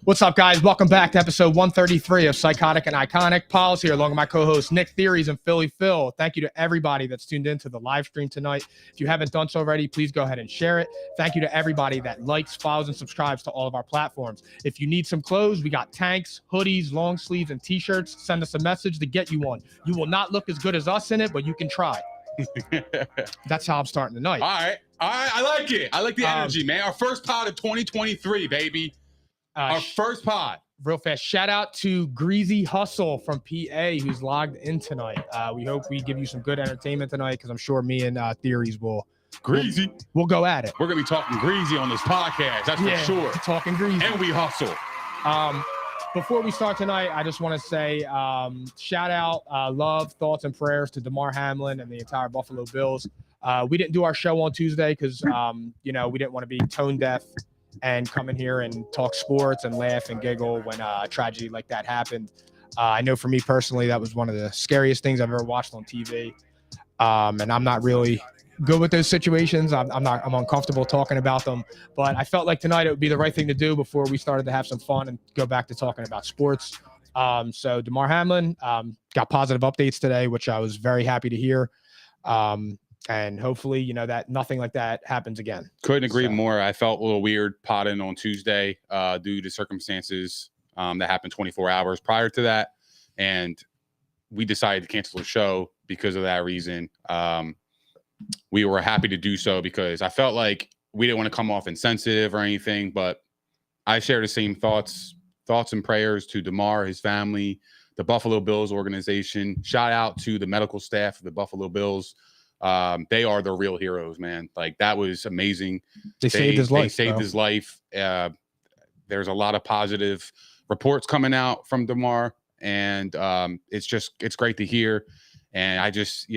What's up, guys? Welcome back to episode 133 of Psychotic and Iconic. Paul's here along with my co-host Nick Theories and Philly Phil. Thank you to everybody that's tuned in to the live stream tonight. If you haven't done so already, please go ahead and share it. Thank you to everybody that likes, follows, and subscribes to all of our platforms. If you need some clothes, we got tanks, hoodies, long sleeves, and t-shirts. Send us a message to get you one. You will not look as good as us in it, but you can try. That's how I'm starting the night. All right. I like it. I like the energy, man. Our first pod of 2023, baby. Our first pod. Real fast, shout out to Greasy Hustle from PA who's logged in tonight. We hope we give you some good entertainment tonight because I'm sure me and Theories will we'll go at it. We're gonna be talking greasy on this podcast, that's for sure. Talking greasy. And we hustle. Before we start tonight, I just want to say shout out, love, thoughts, and prayers to Damar Hamlin and the entire Buffalo Bills. We didn't do our show on Tuesday because we didn't want to be tone deaf and come in here and talk sports and laugh and giggle when a tragedy like that happened. I know for me personally, that was one of the scariest things I've ever watched on TV. And I'm not really good with those situations. I'm uncomfortable talking about them, but I felt like tonight it would be the right thing to do before we started to have some fun and go back to talking about sports. So Damar Hamlin got positive updates today, which I was very happy to hear. And hopefully, that nothing like that happens again. Couldn't agree more. I felt a little weird potting on Tuesday due to circumstances that happened 24 hours prior to that. And we decided to cancel the show because of that reason. We were happy to do so because I felt like we didn't want to come off insensitive or anything, but I share the same thoughts and prayers to Damar, his family, the Buffalo Bills organization. Shout out to the medical staff of the Buffalo Bills. They are the real heroes, man. Like, that was amazing. They saved his life. They saved his life. There's a lot of positive reports coming out from Damar, and it's great to hear. And I just,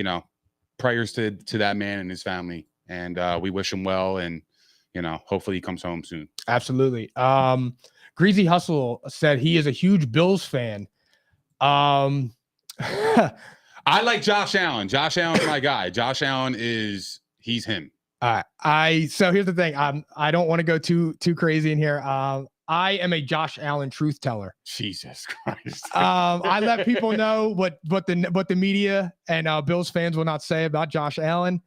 prayers to that man and his family, and we wish him well, and hopefully he comes home soon. Absolutely. Greasy Hustle said he is a huge Bills fan. I like Josh Allen. Josh Allen's my guy. Josh Allen he's him. All right. So here's the thing. I don't want to go too crazy in here. I am a Josh Allen truth teller. Jesus Christ. I let people know what the media and Bills fans will not say about Josh Allen.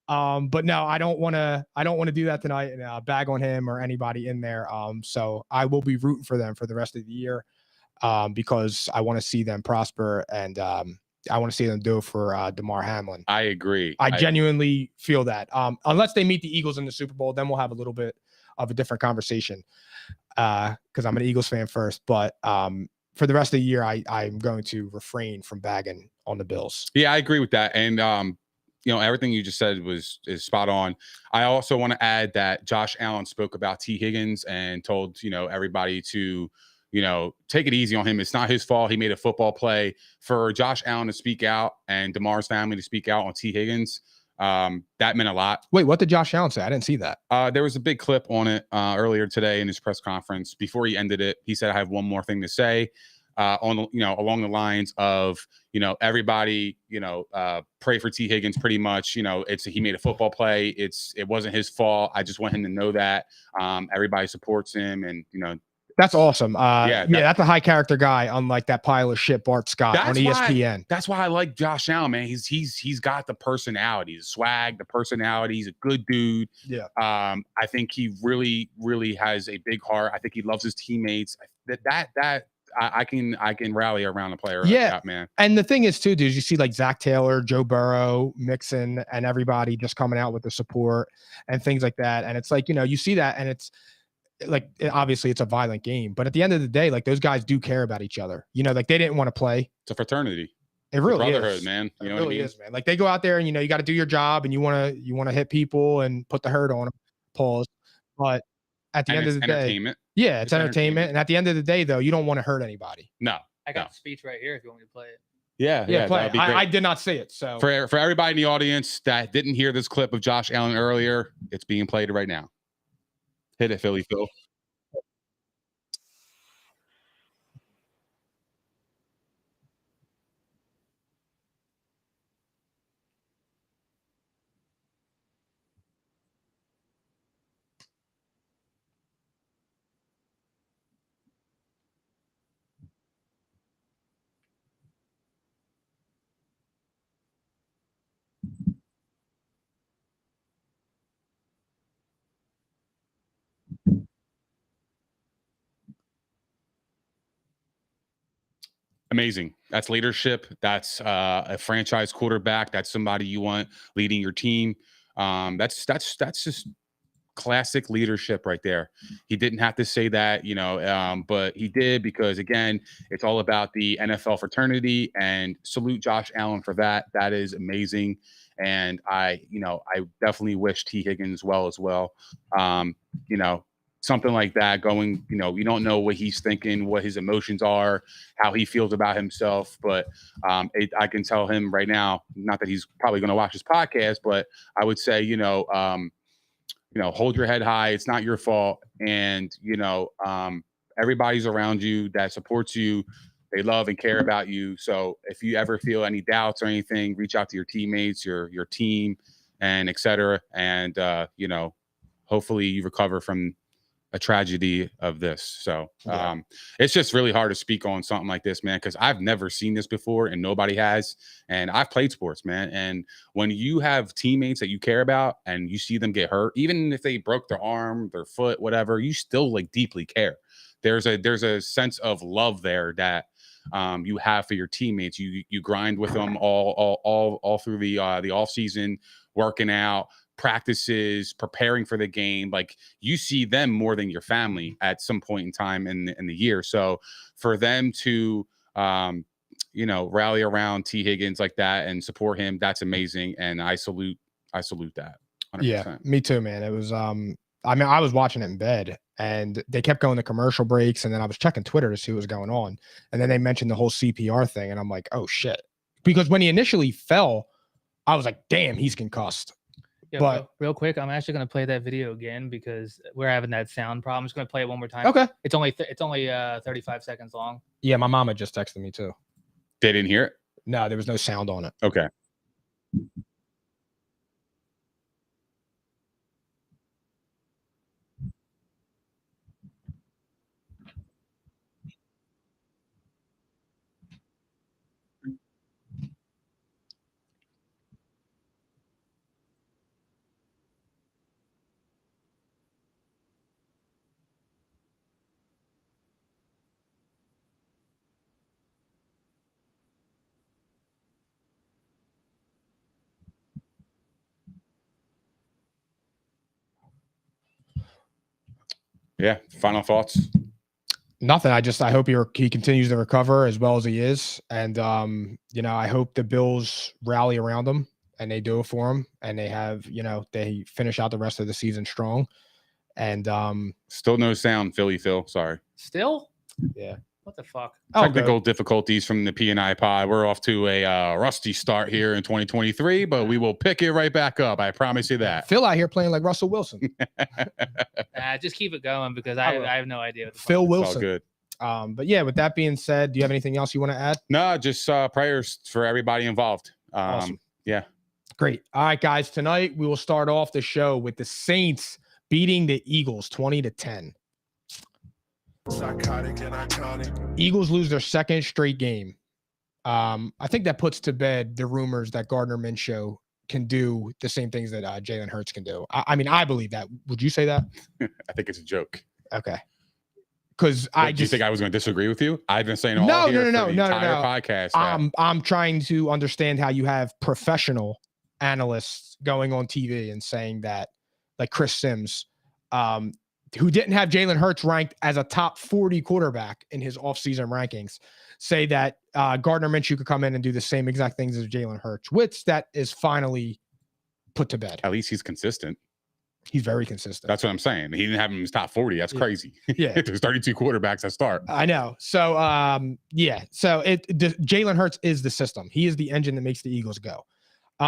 But no, I don't want to do that tonight and bag on him or anybody in there. So I will be rooting for them for the rest of the year because I want to see them prosper, and I want to see them do it for Damar Hamlin. I agree. I genuinely feel that. Unless they meet the Eagles in the Super Bowl, then we'll have a little bit of a different conversation because I'm an Eagles fan first. But for the rest of the year, I'm going to refrain from bagging on the Bills. Yeah, I agree with that. And, everything you just said is spot on. I also want to add that Josh Allen spoke about T. Higgins and told, everybody to take it easy on him. It's not his fault. He made a football play. For Josh Allen to speak out and Damar's family to speak out on T. Higgins, that meant a lot. Wait, what did Josh Allen say? I didn't see that. There was a big clip on it earlier today in his press conference. Before he ended it, he said, "I have one more thing to say." Along the lines of, everybody, pray for T. Higgins. Pretty much, he made a football play. It wasn't his fault. I just want him to know that everybody supports him, and That's awesome. That's a high character guy, unlike that pile of shit Bart Scott on ESPN. That's why I like Josh Allen, man. He's got the personality, the swag, the personality. He's a good dude. Yeah. I think he really, really has a big heart. I think he loves his teammates. I can rally around a player like that, man. And the thing is too, dude, you see like Zach Taylor, Joe Burrow, Mixon, and everybody just coming out with the support and things like that. And it's like, you see that, and it's like, obviously it's a violent game, but at the end of the day, like, those guys do care about each other. Like, they didn't want to play. It's a fraternity. It really brotherhood, is, man. You know it really what I mean? is, man. Like, they go out there and you got to do your job, and you want to hit people and put the hurt on them. Pause. But at the end of the day, it's entertainment. And at the end of the day, though, you don't want to hurt anybody. No, I got the speech right here if you want me to play it. Yeah, play it. I did not see it. So for everybody in the audience that didn't hear this clip of Josh Allen earlier, it's being played right now. Hit it, Philly Phil. Amazing. That's leadership. That's a franchise quarterback. That's somebody you want leading your team. That's just classic leadership right there. He didn't have to say that, but he did, because again, it's all about the NFL fraternity, and salute Josh Allen for that. That is amazing. And I definitely wish T. Higgins well as well. Something like that going, you don't know what he's thinking, what his emotions are, how he feels about himself. But I can tell him right now, not that he's probably going to watch this podcast, but I would say, hold your head high. It's not your fault. And, everybody's around you that supports you. They love and care about you. So if you ever feel any doubts or anything, reach out to your teammates, your team, and et cetera. And, hopefully you recover from a tragedy of this. So it's just really hard to speak on something like this, man, because I've never seen this before and nobody has. And I've played sports, man. And when you have teammates that you care about and you see them get hurt, even if they broke their arm, their foot, whatever, you still deeply care. There's a sense of love there that you have for your teammates. You grind with them all through the off season, working out, practices, preparing for the game. Like, you see them more than your family at some point in time in the year. So for them to rally around T. Higgins like that and support him, that's amazing. And I salute that 100%. Yeah, me too, man. It was I was watching it in bed, and they kept going to commercial breaks, and then I was checking Twitter to see what was going on, and then they mentioned the whole CPR thing, and I'm like, oh shit. Because when he initially fell, I was like, damn, he's concussed. Yeah, but real quick, I'm actually going to play that video again because we're having that sound problem. I'm just going to play it one more time. Okay. It's only 35 seconds long. Yeah, my mama just texted me too. They didn't hear it? No, there was no sound on it. Okay. Yeah. Final thoughts? Nothing. I hope he continues to recover as well as he is. And, I hope the Bills rally around him and they do it for him. And they have, they finish out the rest of the season strong. And still no sound, Philly Phil. Sorry. Still? Yeah. What the fuck? Technical difficulties from the P&I pod. We're off to a rusty start here in 2023, but we will pick it right back up. I promise you that. Phil out here playing like Russell Wilson. Just keep it going because I have no idea. What the Phil fuck. Wilson. It's all good. But yeah, with that being said, do you have anything else you want to add? No, just prayers for everybody involved. Awesome. Yeah. Great. All right, guys. Tonight we will start off the show with the Saints beating the Eagles 20-10. Psychotic and iconic. Eagles lose their second straight game. I think that puts to bed the rumors that Gardner Minshew can do the same things that Jalen Hurts can do. I mean, I believe that. Would you say that? I think it's a joke. Okay. Because do you think I was going to disagree with you? I've been saying no, entire no. podcast. I'm trying to understand how you have professional analysts going on TV and saying that, like Chris Sims, who didn't have Jalen Hurts ranked as a top 40 quarterback in his offseason rankings, say that Gardner Minshew could come in and do the same exact things as Jalen Hurts, which that is finally put to bed. At least he's consistent. He's very consistent. That's what I'm saying. He didn't have him in his top 40. That's crazy. Yeah. There's 32 quarterbacks that start. I know. So, So Jalen Hurts is the system. He is the engine that makes the Eagles go.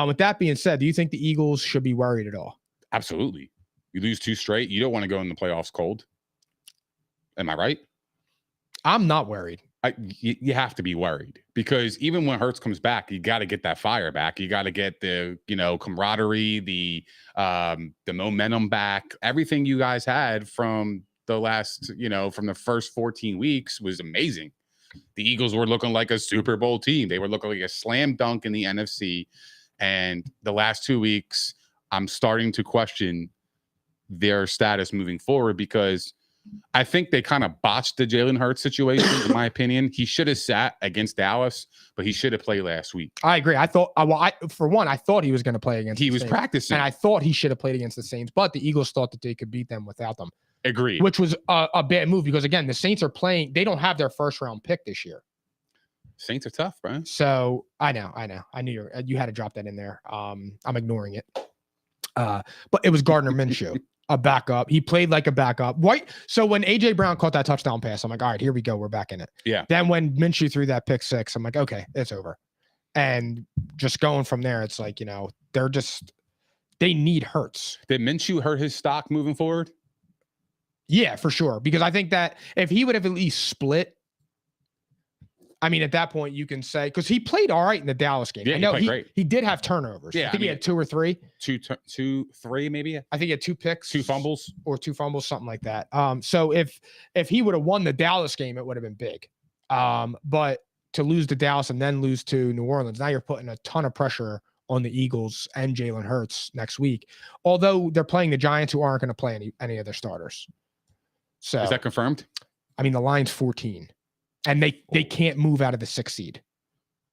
With that being said, do you think the Eagles should be worried at all? Absolutely. You lose 2 straight. You don't want to go in the playoffs cold. Am I right? I'm not worried. You have to be worried because even when Hurts comes back, you got to get that fire back. You got to get the, camaraderie, the momentum back. Everything you guys had from the last, from the first 14 weeks was amazing. The Eagles were looking like a Super Bowl team. They were looking like a slam dunk in the NFC. And the last 2 weeks, I'm starting to question their status moving forward because I think they kind of botched the Jalen Hurts situation, in my opinion. He should have sat against Dallas, but he should have played last week. I agree. I thought, for one, I thought he was going to play against. He the was Saints, practicing, and I thought he should have played against the Saints, but the Eagles thought that they could beat them without them. Agreed. Which was a bad move because again, the Saints are playing. They don't have their first round pick this year. Saints are tough, bro. So I know. I knew you had to drop that in there. I'm ignoring it. But it was Gardner Minshew, a backup. He played like a backup. Right. So when AJ Brown caught that touchdown pass, I'm like, all right, here we go. We're back in it. Yeah. Then when Minshew threw that pick six, I'm like, okay, it's over. And just going from there, it's like, they need Hurts. Did Minshew hurt his stock moving forward? Yeah, for sure. Because I think that if he would have at least split, I mean, at that point, you can say, because he played all right in the Dallas game. Yeah, I know he played great. He did have turnovers. Yeah, I think he had 2 or 3. 3 maybe. I think he had 2 picks, 2 fumbles, or 2 fumbles, something like that. So if he would have won the Dallas game, it would have been big. But to lose to Dallas and then lose to New Orleans, now you're putting a ton of pressure on the Eagles and Jalen Hurts next week. Although they're playing the Giants, who aren't going to play any of their starters. So is that confirmed? I mean, the line's 14. And they can't move out of the 6th seed.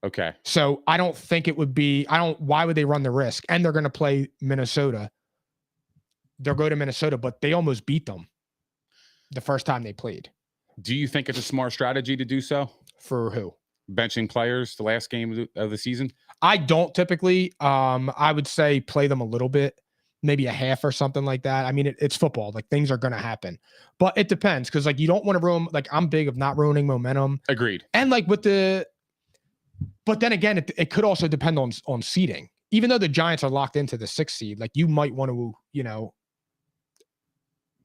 Okay. So I don't think it would be, why would they run the risk? And they're going to play Minnesota. They'll go to Minnesota, but they almost beat them the first time they played. Do you think it's a smart strategy to do so? For who? Benching players the last game of the season? I don't typically. I would say play them a little bit, maybe a half or something like that. I mean, it's football. Like, things are going to happen. But it depends, because, like, you don't want to ruin, like, I'm big of not ruining momentum. Agreed. And, like, but then again, it could also depend on seeding. Even though the Giants are locked into the 6th seed, like, you might want to,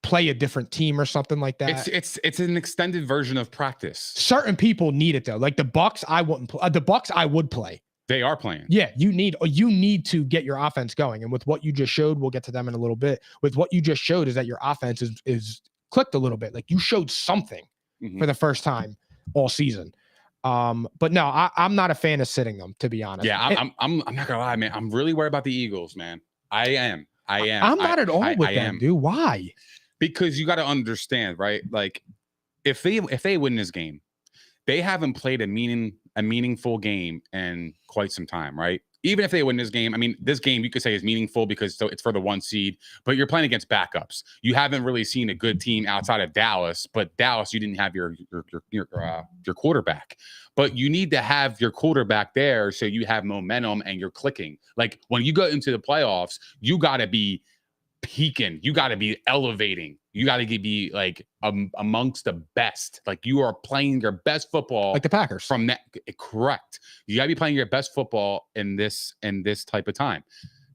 play a different team or something like that. It's an extended version of practice. Certain people need it, though. Like the Bucs, I wouldn't play. The Bucs, I would play. They are playing. Yeah, you need to get your offense going. And with what you just showed, we'll get to them in a little bit. With what you just showed is that your offense is clicked a little bit. Like, you showed something for the first time all season. But no, I'm not a fan of sitting them, to be honest. Yeah, I'm not gonna lie, man. I'm really worried about the Eagles, man. I am. I'm not at all with them, dude. Why? Because you got to understand, right? Like, if they win this game, they haven't played a meaningful game in quite some time, right? Even if they win this game, I mean, this game you could say is meaningful because it's for the 1 seed, but you're playing against backups. You haven't really seen a good team outside of Dallas, but Dallas, you didn't have your quarterback. But you need to have your quarterback there so you have momentum and you're clicking. Like, when you go into the playoffs, you got to be peaking. You got to be elevating. You got to be like amongst the best. Like, you are playing your best football, like the Packers. From that, correct. You got to be playing your best football in this type of time.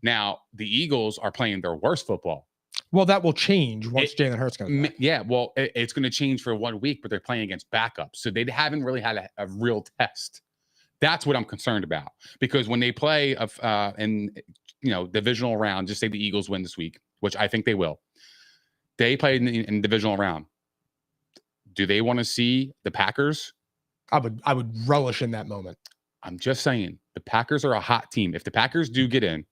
Now, the Eagles are playing their worst football. Well, that will change once Jalen Hurts comes back. Yeah, well, it's going to change for 1 week, but they're playing against backups, so they haven't really had a real test. That's what I'm concerned about, because when they play in divisional round, just say the Eagles win this week, which I think they will. They played in divisional round. Do they want to see the Packers? I would relish in that moment. I'm just saying, the Packers are a hot team. If the Packers do get in,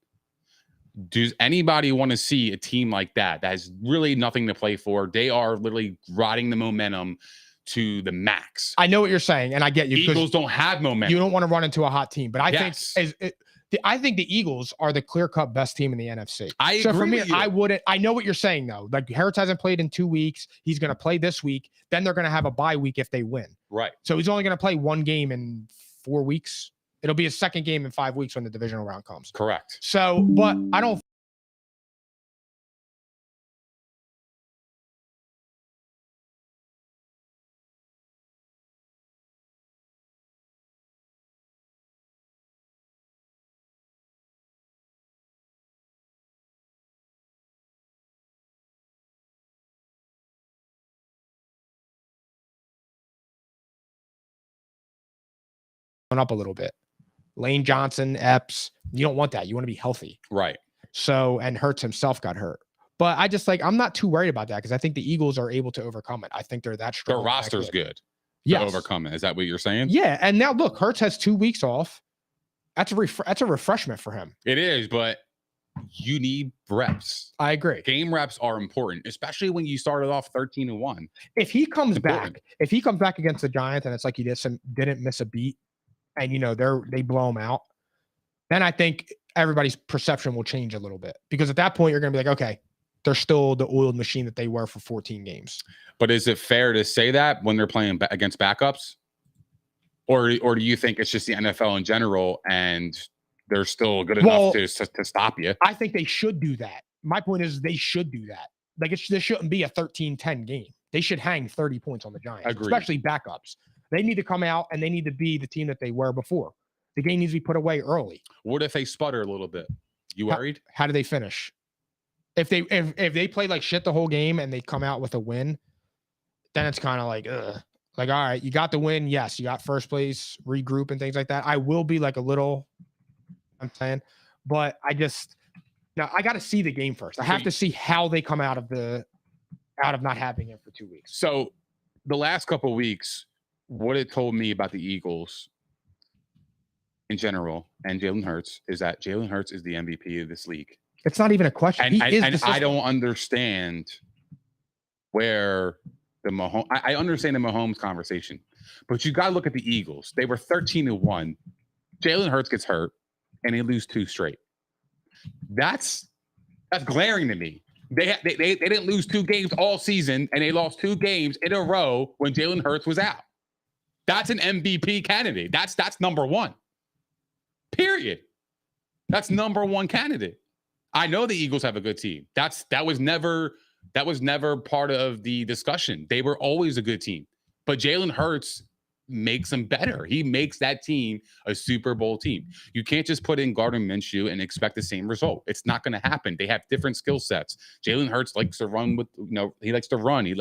does anybody want to see a team like that has really nothing to play for? They are literally riding the momentum to the max. I know what you're saying, and I get you. Eagles don't have momentum. You don't want to run into a hot team, but I think the Eagles are the clear-cut best team in the NFC. I agree for me, with you. I wouldn't. I know what you're saying, though. Like, Hurts hasn't played in 2 weeks. He's going to play this week. Then they're going to have a bye week if they win. Right. So he's only going to play 1 game in 4 weeks. It'll be his 2nd game in 5 weeks when the divisional round comes. Correct. So, but I don't. Up a little bit. Lane Johnson, Epps, you don't want that. You want to be healthy. Right. So, and Hurts himself got hurt. But I'm not too worried about that because I think the Eagles are able to overcome it. I think they're that strong. Their roster's good to overcome it. Is that what you're saying? Yeah. And now look, Hurts has 2 weeks off. That's a refreshment for him. It is, but you need reps. I agree. Game reps are important, especially when you started off 13-1. If he comes Important. back, against the Giants and it's like he didn't miss a beat, and they blow him out, then I think everybody's perception will change a little bit, because at that point you're going to be like, okay, they're still the oiled machine that they were for 14 games. But is it fair to say that when they're playing against backups, or do you think it's just the NFL in general and they're still good enough to stop you? I think they should do that. My point is they should do that. Like, this shouldn't be a 13-10 game. They should hang 30 points on the Giants, especially backups. They need to come out and they need to be the team that they were before. The game needs to be put away early. What if they sputter a little bit? You worried? How do they finish? If they play like shit the whole game and they come out with a win, then it's kind of like, ugh. Like, all right, you got the win. Yes, you got first place, regroup and things like that. I will be like a little, I'm saying, but I got to see the game first. I have to see how they come out of not having it for 2 weeks. So the last couple of weeks, what it told me about the Eagles in general and Jalen Hurts is that Jalen Hurts is the MVP of this league. It's not even a question. And I don't understand where I understand the Mahomes conversation, but you got to look at the Eagles. They were 13-1. Jalen Hurts gets hurt and they lose 2 straight. That's glaring to me. They didn't lose 2 games all season, and they lost 2 games in a row when Jalen Hurts was out. That's an MVP candidate. That's number 1. Period. That's number 1 candidate. I know the Eagles have a good team. That was never part of the discussion. They were always a good team. But Jalen Hurts makes them better. He makes that team a Super Bowl team. You can't just put in Gardner Minshew and expect the same result. It's not going to happen. They have different skill sets. Jalen Hurts likes to run he likes to run.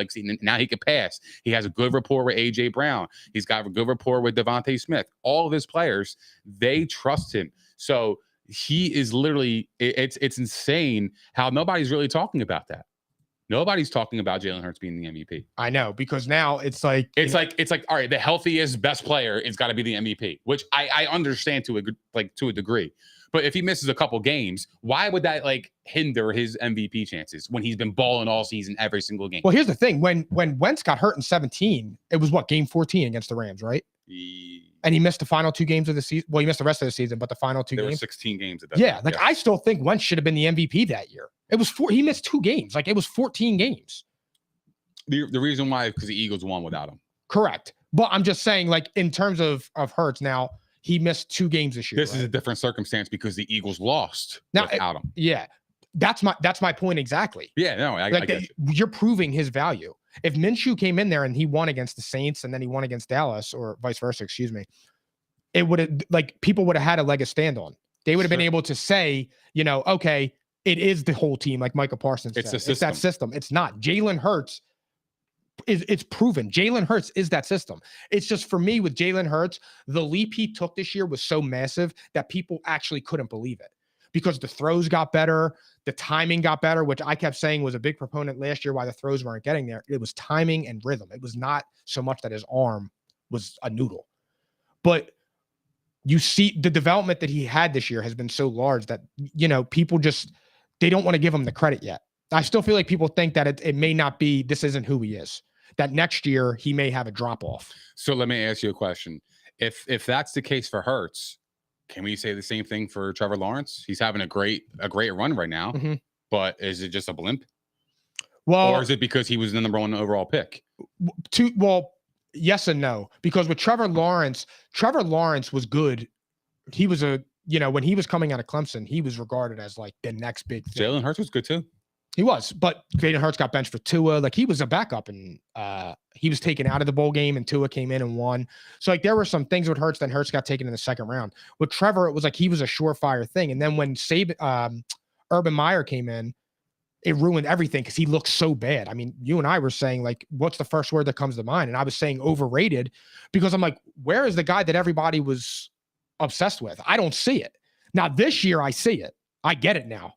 Now he can pass. He has a good rapport with A.J. Brown. He's got a good rapport with Devontae Smith. All of his players, they trust him. So he is literally, it's insane how nobody's really talking about that. Nobody's talking about Jalen Hurts being the MVP. I know, because now it's like all right, the healthiest, best player is got to be the MVP, which I understand to a degree. But if he misses a couple games, why would that hinder his MVP chances when he's been balling all season every single game? Well, here's the thing: when Wentz got hurt in 17, it was game 14 against the Rams, right? And he missed the final 2 games of the season. Well, he missed the rest of the season, but the final 2 games. There were 16 games at that time. I still think Wentz should have been the MVP that year. It was he missed 2 games. It was 14 games. The reason why is because the Eagles won without him. Correct. But I'm just saying, in terms of Hurts, now he missed 2 games this year. This is a different circumstance because the Eagles lost without him. Yeah. That's my point exactly. Yeah, no, I get you're proving his value. If Minshew came in there and he won against the Saints and then he won against Dallas, or vice versa, excuse me, it would have people would have had a leg to stand on. They would have been able to say, okay, it is the whole team, like Micah Parsons said. It's that system. It's not. Jalen Hurts it's proven. Jalen Hurts is that system. It's just, for me, with Jalen Hurts, the leap he took this year was so massive that people actually couldn't believe it, because the throws got better, the timing got better, which I kept saying was a big proponent last year why the throws weren't getting there. It was timing and rhythm. It was not so much that his arm was a noodle. But you see the development that he had this year has been so large that, people they don't want to give him the credit yet. I still feel like people think that it may not be, this isn't who he is, that next year he may have a drop off. So let me ask you a question. If that's the case for Hurts, can we say the same thing for Trevor Lawrence? He's having a great run right now, but is it just a blimp? Well, or is it because he was the number 1 overall pick? Yes and no. Because with Trevor Lawrence was good. He was when he was coming out of Clemson, he was regarded as the next big thing. Jalen Hurts was good too. He was, but Jalen Hurts got benched for Tua. He was a backup, and he was taken out of the bowl game, and Tua came in and won. So there were some things with Hurts. Then Hurts got taken in the second round. With Trevor, it was he was a surefire thing. And then when Urban Meyer came in, it ruined everything because he looked so bad. I mean, you and I were saying, what's the first word that comes to mind? And I was saying overrated, because I'm where is the guy that everybody was obsessed with? I don't see it. Now this year I see it. I get it now.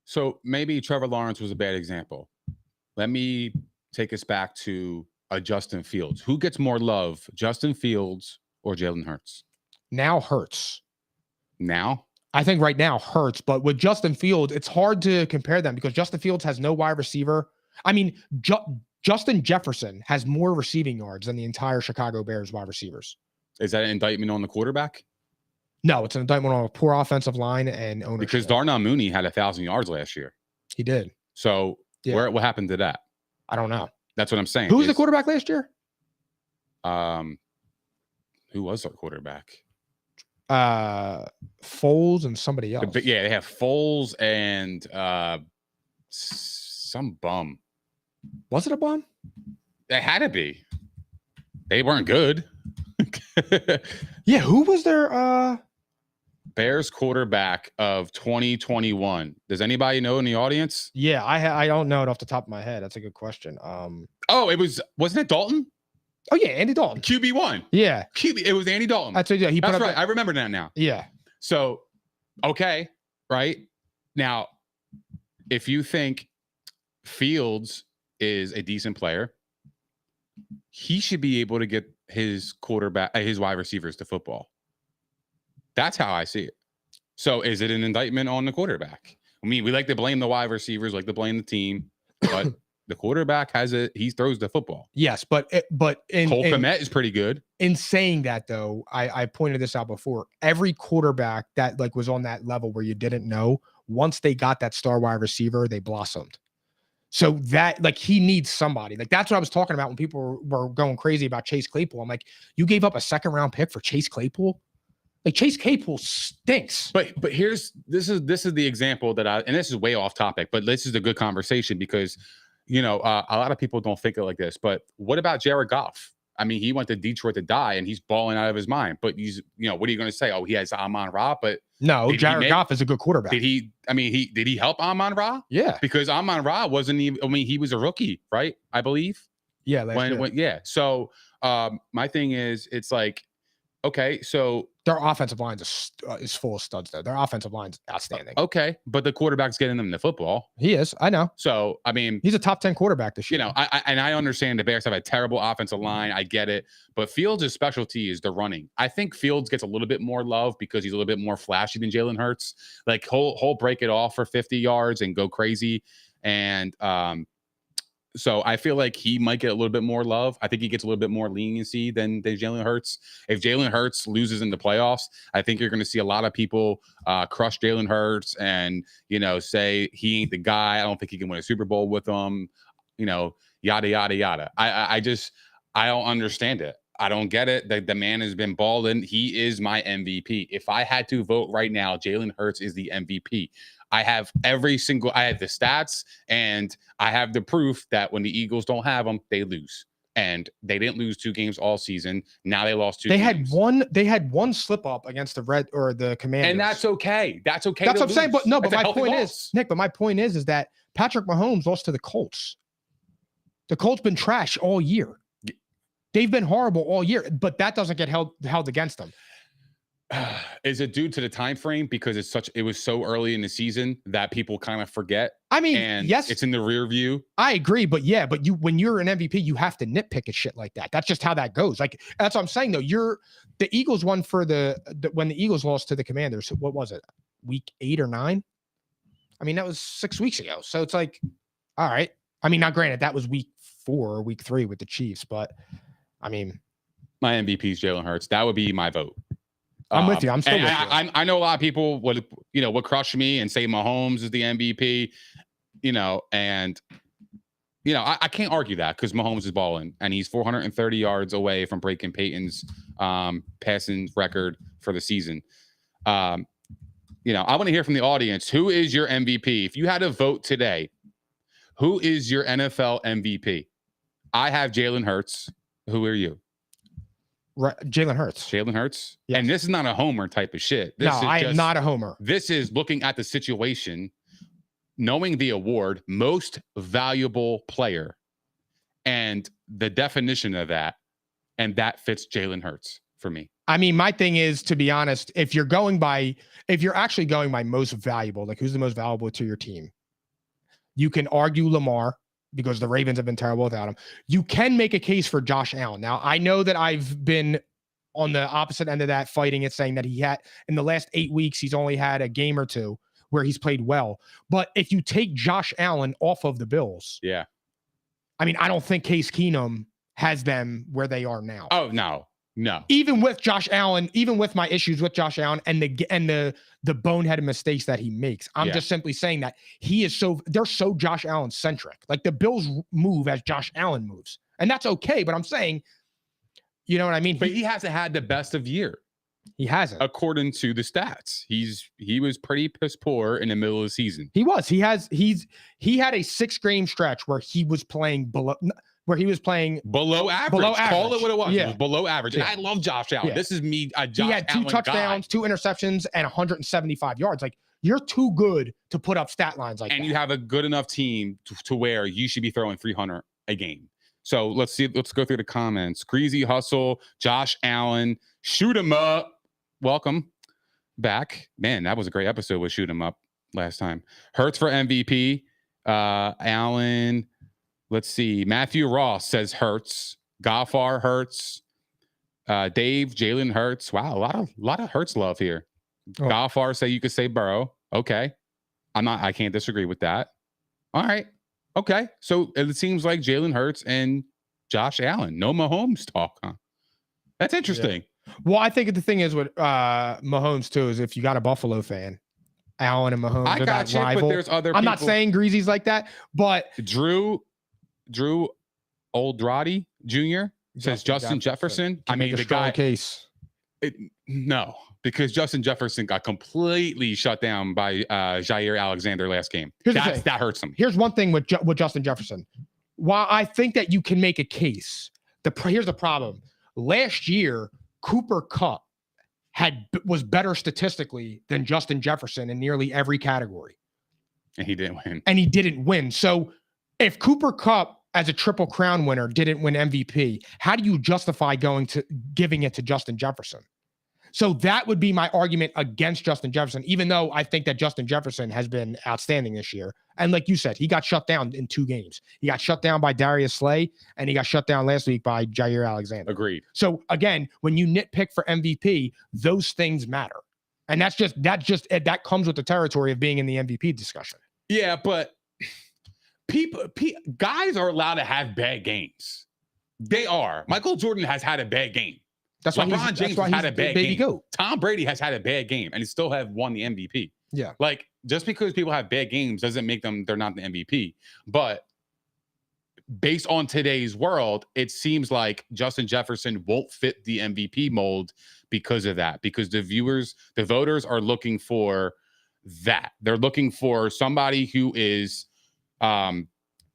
So maybe Trevor Lawrence was a bad example. Let me take us back to Justin Fields. Who gets more love, Justin Fields or Jalen Hurts? Now Hurts. Now? I think right now Hurts, but with Justin Fields, it's hard to compare them because Justin Fields has no wide receiver. I mean, Justin Jefferson has more receiving yards than the entire Chicago Bears wide receivers. Is that an indictment on the quarterback? No, it's an indictment on a poor offensive line and ownership. Because Darnell Mooney had 1,000 yards last year. He did. So what happened to that? I don't know. That's what I'm saying. Who was the quarterback last year? Who was our quarterback? Foles and somebody else. Yeah, they have Foles and some bum. Was it a bum? It had to be. They weren't good. Yeah, who was their Bears quarterback of 2021? Does anybody know in the audience? Yeah, I don't know it off the top of my head. That's a good question. Wasn't it Dalton? Oh yeah, Andy Dalton. QB1. Yeah. It was Andy Dalton. That's right. I remember that now. Yeah. So, okay, right? Now, if you think Fields is a decent player, he should be able to get his wide receivers to football. That's how I see it. So is it an indictment on the quarterback? I mean, we like to blame the wide receivers, like to blame the team, but the quarterback he throws the football. Yes, but Cole Kmet is pretty good. In saying that, though, I pointed this out before. Every quarterback that was on that level where you didn't know, once they got that star wide receiver, they blossomed. So that he needs somebody. That's what I was talking about when people were going crazy about Chase Claypool. I'm like, you gave up a 2nd-round pick for Chase Claypool? Chase Claypool stinks. But this is the example and this is way off topic, but this is a good conversation because a lot of people don't think it like this. But what about Jared Goff? I mean, he went to Detroit to die, and he's balling out of his mind. But he's, what are you going to say? Oh, he has Amon-Ra, but no, Jared Goff is a good quarterback. Did he help Amon-Ra? Yeah, because Amon-Ra wasn't even. I mean, he was a rookie, right? I believe. Yeah, yeah. So my thing is, it's like, okay, so their offensive line is full of studs, though. Their offensive line's outstanding. Okay, but the quarterback's getting them the football. He is. I know. So, I mean, he's a top 10 quarterback this year. I understand the Bears have a terrible offensive line. I get it. But Fields' specialty is the running. I think Fields gets a little bit more love because he's a little bit more flashy than Jalen Hurts. He'll break it off for 50 yards and go crazy. And so I feel like he might get a little bit more love. I think he gets a little bit more leniency than Jalen Hurts. If Jalen Hurts loses in the playoffs, I think you're going to see a lot of people crush Jalen Hurts and, say he ain't the guy. I don't think he can win a Super Bowl with him, yada, yada, yada. I don't understand it. I don't get it. The man has been balling. He is my MVP. If I had to vote right now, Jalen Hurts is the MVP. I have I have the stats and I have the proof that when the Eagles don't have them, they lose. And they didn't lose 2 games all season. Now they lost 2 games. They had one slip up against the Commanders. And that's okay. That's okay. That's what I'm saying. But no, but my point is, Nick, is that Patrick Mahomes lost to the Colts. The Colts been trash all year. They've been horrible all year, but that doesn't get held against them. Is it due to the time frame because it was so early in the season that people kind of forget? I mean, and yes, it's in the rear view. I agree, but when you're an MVP, you have to nitpick at shit like that. That's just how that goes. That's what I'm saying though. The Eagles won for when the Eagles lost to the Commanders. What was it? Week 8 or 9? I mean, that was 6 weeks ago. So it's like, all right. I mean, now granted, that was week 4 or week 3 with the Chiefs, but I mean, my MVP is Jalen Hurts. That would be my vote. I'm with you. I'm still with you. I know a lot of people would crush me and say Mahomes is the MVP, and I can't argue that because Mahomes is balling and he's 430 yards away from breaking Peyton's passing record for the season. I want to hear from the audience. Who is your MVP? If you had a vote today, who is your NFL MVP? I have Jalen Hurts. Who are you? Jalen Hurts. Jalen Hurts? Yes. And this is not a homer type of shit. I am not a homer. This is looking at the situation, knowing the award, most valuable player, and the definition of that, and that fits Jalen Hurts for me. I mean, my thing is, to be honest, if you're actually going by most valuable, who's the most valuable to your team, you can argue Lamar, because the Ravens have been terrible without him. You can make a case for Josh Allen. Now, I know that I've been on the opposite end of that fighting it, saying that he had in the last 8 weeks, he's only had a game or two where he's played well. But if you take Josh Allen off of the Bills, Yeah. I mean, I don't think Case Keenum has them where they are now. Oh, no. Even with Josh Allen, even with my issues with Josh Allen and the boneheaded mistakes that he makes, I'm just simply saying that they're so Josh Allen centric. Like the Bills move as Josh Allen moves, and that's okay. But I'm saying, you know what I mean? But he hasn't had the best of year. He hasn't, according to the stats. He was pretty piss poor in the middle of the season. He was. He had a 6-game stretch where he was playing below average. Call it what it was. Yeah. It was below average. And I love Josh Allen. Yeah. This is me. Josh he had 2 Allen touchdowns, guy. 2 interceptions, and 175 yards. Like, you're too good to put up stat lines like that. And you have a good enough team to where you should be throwing 300 a game. So let's go through the comments. Greasy Hustle, Josh Allen, shoot him up. Welcome back. Man, that was a great episode with Shoot 'em Up last time. Hurts for MVP. Allen. Let's see. Matthew Ross says Hurts. Goffar Hurts. Dave, Jalen Hurts. Wow, a lot of Hurts love here. Oh. Goffar say you could say Burrow. Okay. I can't disagree with that. All right. Okay. So it seems like Jalen Hurts and Josh Allen. No Mahomes talk, huh? That's interesting. Yeah. Well, I think the thing is with Mahomes too is if you got a Buffalo fan, Allen and Mahomes I are got that you, rival. but there's other I'm people. not saying Greasy's like that, but Drew Oldradi Jr. says Justin Jefferson. I mean, the guy case. No, because Justin Jefferson got completely shut down by Jair Alexander last game. That hurts him. Here's one thing with Justin Jefferson. While I think that you can make a case, here's the problem. Last year, Cooper Kupp was better statistically than Justin Jefferson in nearly every category. And he didn't win. So if Cooper Kupp as a Triple Crown winner didn't win MVP, how do you justify giving it to Justin Jefferson? So that would be my argument against Justin Jefferson, even though I think that Justin Jefferson has been outstanding this year. And like you said, he got shut down in 2 games. He got shut down by Darius Slay, and he got shut down last week by Jair Alexander. Agreed. So again, when you nitpick for MVP, those things matter. And that comes with the territory of being in the MVP discussion. Yeah, but guys are allowed to have bad games. They are. Michael Jordan has had a bad game. That's why LeBron James has had a bad game. Goat. Tom Brady has had a bad game and he still have won the MVP. Yeah. Like, just because people have bad games doesn't make they're not the MVP. But based on today's world, it seems like Justin Jefferson won't fit the MVP mold because of that. Because the voters are looking for that. They're looking for somebody who is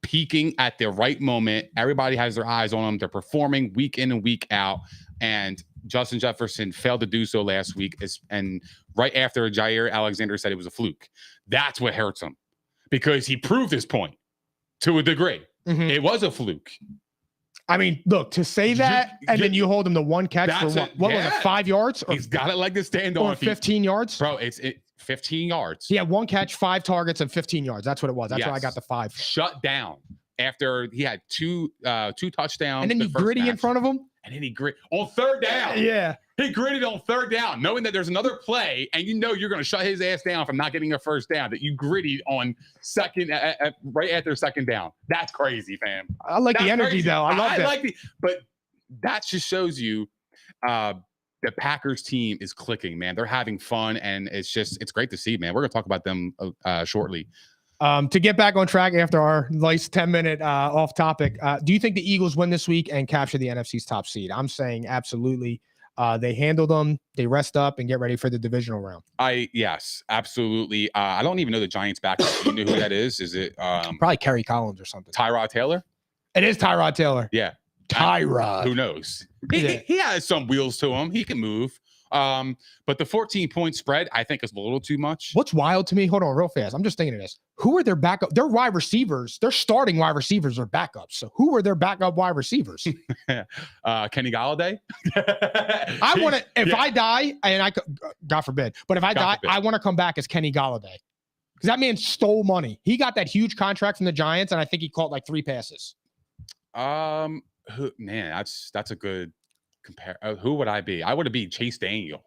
peaking at the right moment. Everybody has their eyes on them. They're performing week in and week out. And Justin Jefferson failed to do so last week. And right after Jair Alexander said it was a fluke. That's what hurts him. Because he proved his point to a degree. Mm-hmm. It was a fluke. I mean, look, to say that, then you hold him to 1 catch for what was it, 5 yards? He's got it like the standoff. Or 15 yards? Bro, it's 15 yards. He had 1 catch, 5 targets, and 15 yards. That's what it was. That's why I got the 5. Shut down after he had two touchdowns. And then he gritty in front of him. And then he grit on 3rd down. Yeah. He gritted on 3rd down, knowing that there's another play, and you know you're going to shut his ass down from not getting a 1st down, that you grittied on right after 2nd down. That's crazy, fam. I like the energy, though. I love that. But that just shows you the Packers team is clicking, man. They're having fun, and it's great to see, man. We're going to talk about them shortly. To get back on track after our nice 10-minute off topic, do you think the Eagles win this week and capture the NFC's top seed? I'm saying absolutely. They handle them. They rest up and get ready for the divisional round. Yes, absolutely. I don't even know the Giants back. You know who that is? Is it probably Kerry Collins or something? Tyrod Taylor? It is Tyrod Taylor. Yeah. Tyrod. Who knows? He has some wheels to him. He can move. But the 14-point spread, I think, is a little too much. What's wild to me? Hold on, real fast. I'm just thinking of this. Who are their backup? Their wide receivers. Their starting wide receivers are backups. So who are their backup wide receivers? Kenny Galladay. I want to. If I die, and God forbid, but if I die, I want to come back as Kenny Galladay because that man stole money. He got that huge contract from the Giants, and I think he caught like 3 passes. Man, that's a good. compare. Who would I be? I would be Chase Daniel.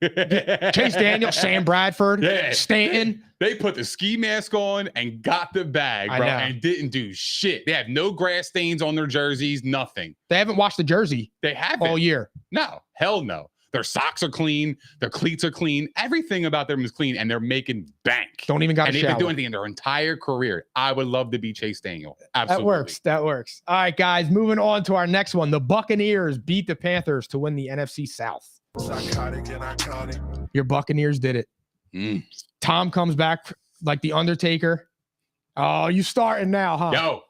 Chase Daniel, Sam Bradford, Yeah. Stanton. They put the ski mask on and got the bag, I bro, know. and didn't do shit. They have no grass stains on their jerseys, nothing. They haven't washed the jersey They haven't. all year. No, hell no. Their socks are clean. Their cleats are clean. Everything about them is clean, and they're making bank. Don't even got And to they've shower. been doing it in their entire career. I would love to be Chase Daniel. Absolutely. That works. That works. All right, guys, moving on to our next one. The Buccaneers beat the Panthers to win the NFC South. Psychotic and iconic. Your Buccaneers did it. Tom comes back like the Undertaker. Oh, you starting now, huh? Yo,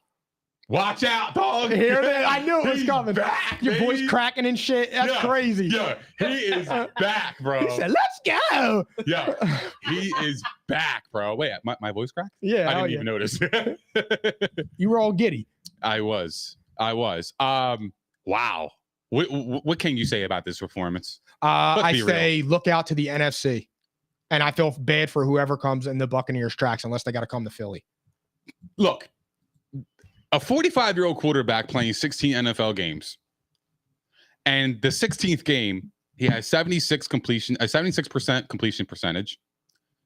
watch out, dog. Hear that? I knew it was He's coming. back, Your voice baby. cracking and shit. That's Yeah, crazy. Yeah, he is back, bro. He said, "Let's go." Yeah, he is back, bro. Wait, my voice cracked? Yeah, I hell didn't even notice. You were all giddy. I was. Wow. What can you say about this performance? I be say look out to the NFC. And I feel bad for whoever comes in the Buccaneers tracks unless they got to come to Philly. Look, a 45-year-old quarterback playing 16 NFL games. And the 16th game, he has 76% completion percentage,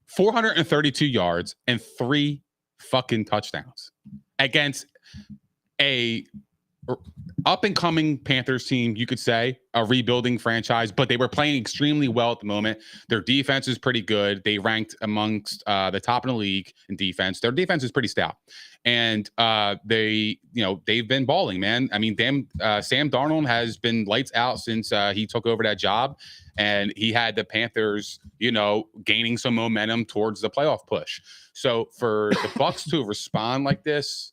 432 yards, and 3 fucking touchdowns against a up-and-coming Panthers team, you could say, a rebuilding franchise, but they were playing extremely well at the moment. Their defense is pretty good. They ranked amongst the top in the league in defense. Their defense is pretty stout. And they've been balling, man. I mean, Sam Darnold has been lights out since he took over that job, and he had the Panthers, gaining some momentum towards the playoff push. So for the Bucs to respond like this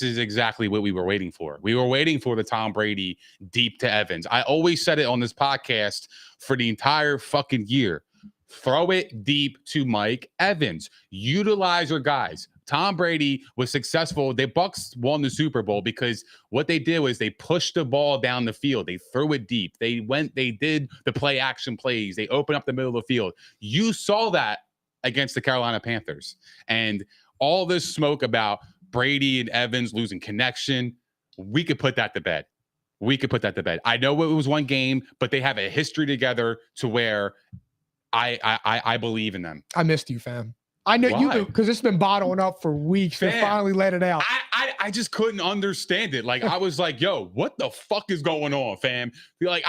is exactly what we were waiting for. We were waiting for the Tom Brady deep to Evans. I always said it on this podcast for the entire fucking year. Throw it deep to Mike Evans. Utilize your guys. Tom Brady was successful. The Bucs won the Super Bowl because what they did was they pushed the ball down the field. They threw it deep. They did the play action plays. They opened up the middle of the field. You saw that against the Carolina Panthers. And all this smoke about Brady and Evans losing connection, we could put that to bed. I know it was one game, but they have a history together to where I believe in them. I missed you, fam. I know you do because it's been bottling up for weeks. They finally let it out. I just couldn't understand it. Like, I was like, yo, what the fuck is going on, fam? Like,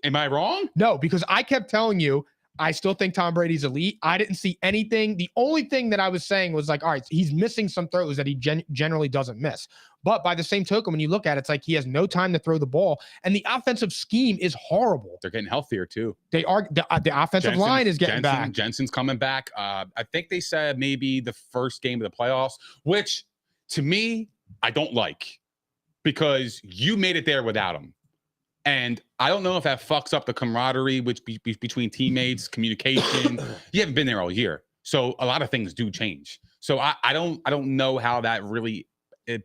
am I wrong? No, because I kept telling you, I still think Tom Brady's elite. I didn't see anything. The only thing that I was saying was like, all right, he's missing some throws that he generally doesn't miss. But by the same token, when you look at it, it's like he has no time to throw the ball. And the offensive scheme is horrible. They're getting healthier, too. They are. The offensive line is getting back. Jensen's coming back. I think they said maybe the first game of the playoffs, which to me, I don't like because you made it there without him. And I don't know if that fucks up the camaraderie between teammates, communication. You haven't been there all year. So a lot of things do change. So I don't know how that really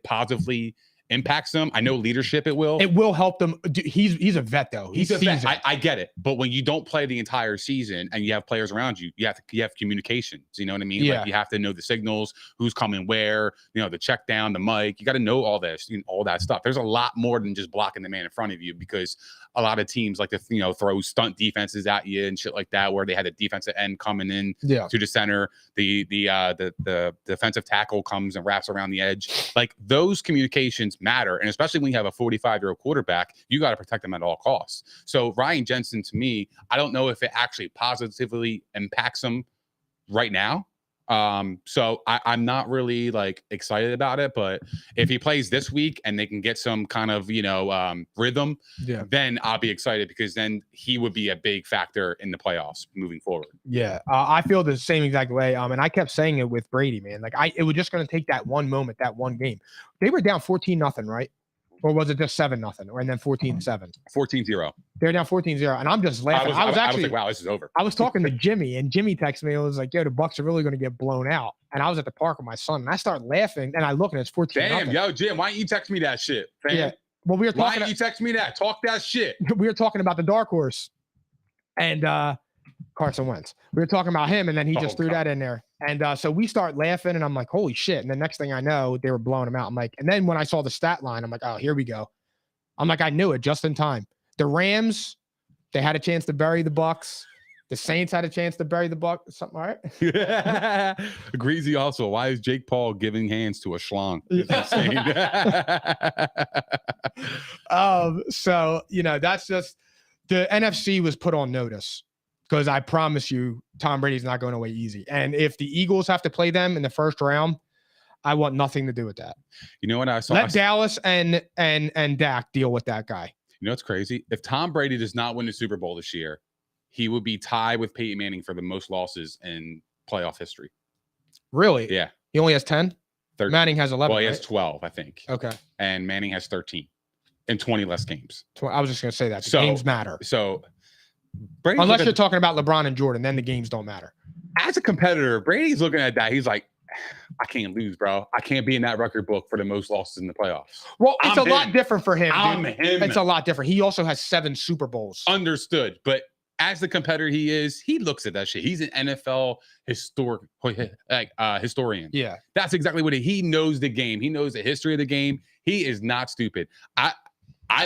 positively impacts them. I know leadership it will. It will help them. He's a vet though. He's a vet. I get it. But when you don't play the entire season and you have players around you, you have communications. You know what I mean? Yeah. Like you have to know the signals, who's coming where, the check down, the mic. You got to know all this, all that stuff. There's a lot more than just blocking the man in front of you because a lot of teams like to throw stunt defenses at you and shit like that, where they had a defensive end coming in to the center. The defensive tackle comes and wraps around the edge. Like those communications matter, and especially when you have a 45-year-old quarterback, you got to protect them at all costs. So Ryan Jensen, to me, I don't know if it actually positively impacts him right now. So I'm not really like excited about it, but if he plays this week and they can get some kind of rhythm, then I'll be excited because then he would be a big factor in the playoffs moving forward. Yeah, I feel the same exact way. And I kept saying it with Brady, man. Like it was just going to take that one moment, that one game. They were down 14-0, right? Or was it just 7-0? Or and then 14-7? 14-0. They're down 14-0. And I'm just laughing. I was like, wow, this is over. I was talking to Jimmy, and Jimmy texted me and was like, yo, the Bucs are really going to get blown out. And I was at the park with my son, and I started laughing, and I look, and it's 14-0. Damn, yo, Jim, why don't you text me that shit, fam? Yeah. Well, we were talking. Why don't you text me that? Talk that shit. We were talking about the dark horse and Carson Wentz. We were talking about him, and then he just threw that in there. And so we start laughing, and I'm like, holy shit. And the next thing I know, they were blowing him out. I'm like, and then when I saw the stat line, I'm like, oh, here we go. I'm like, I knew it just in time. The Rams, they had a chance to bury the Bucks. The Saints had a chance to bury the Bucks. Something, all right? Greasy also. Why is Jake Paul giving hands to a schlong? It's insane. So, that's just the NFC was put on notice because I promise you, Tom Brady's not going away easy. And if the Eagles have to play them in the first round, I want nothing to do with that. You know what I saw? Let Dallas and Dak deal with that guy. You know what's crazy? If Tom Brady does not win the Super Bowl this year, he would be tied with Peyton Manning for the most losses in playoff history. Really? Yeah. He only has 10? 13. Manning has 11. Well, he has right? 12, I think. Okay. And Manning has 13 and 20 less games. I was just going to say that. The So- games matter. So Brady's Unless looking- you're talking about LeBron and Jordan, then the games don't matter. as a competitor, Brady's looking at that. He's like, I can't lose, bro. I can't be in that record book for the most losses in the playoffs. Well, it's I'm a lot him. different for him. I'm dude. him. It's a lot different. He also has 7 Super Bowls. Understood. But as the competitor he is, he looks at that shit. He's an NFL historian. Yeah. That's exactly what he knows the game. He knows the history of the game. He is not stupid. I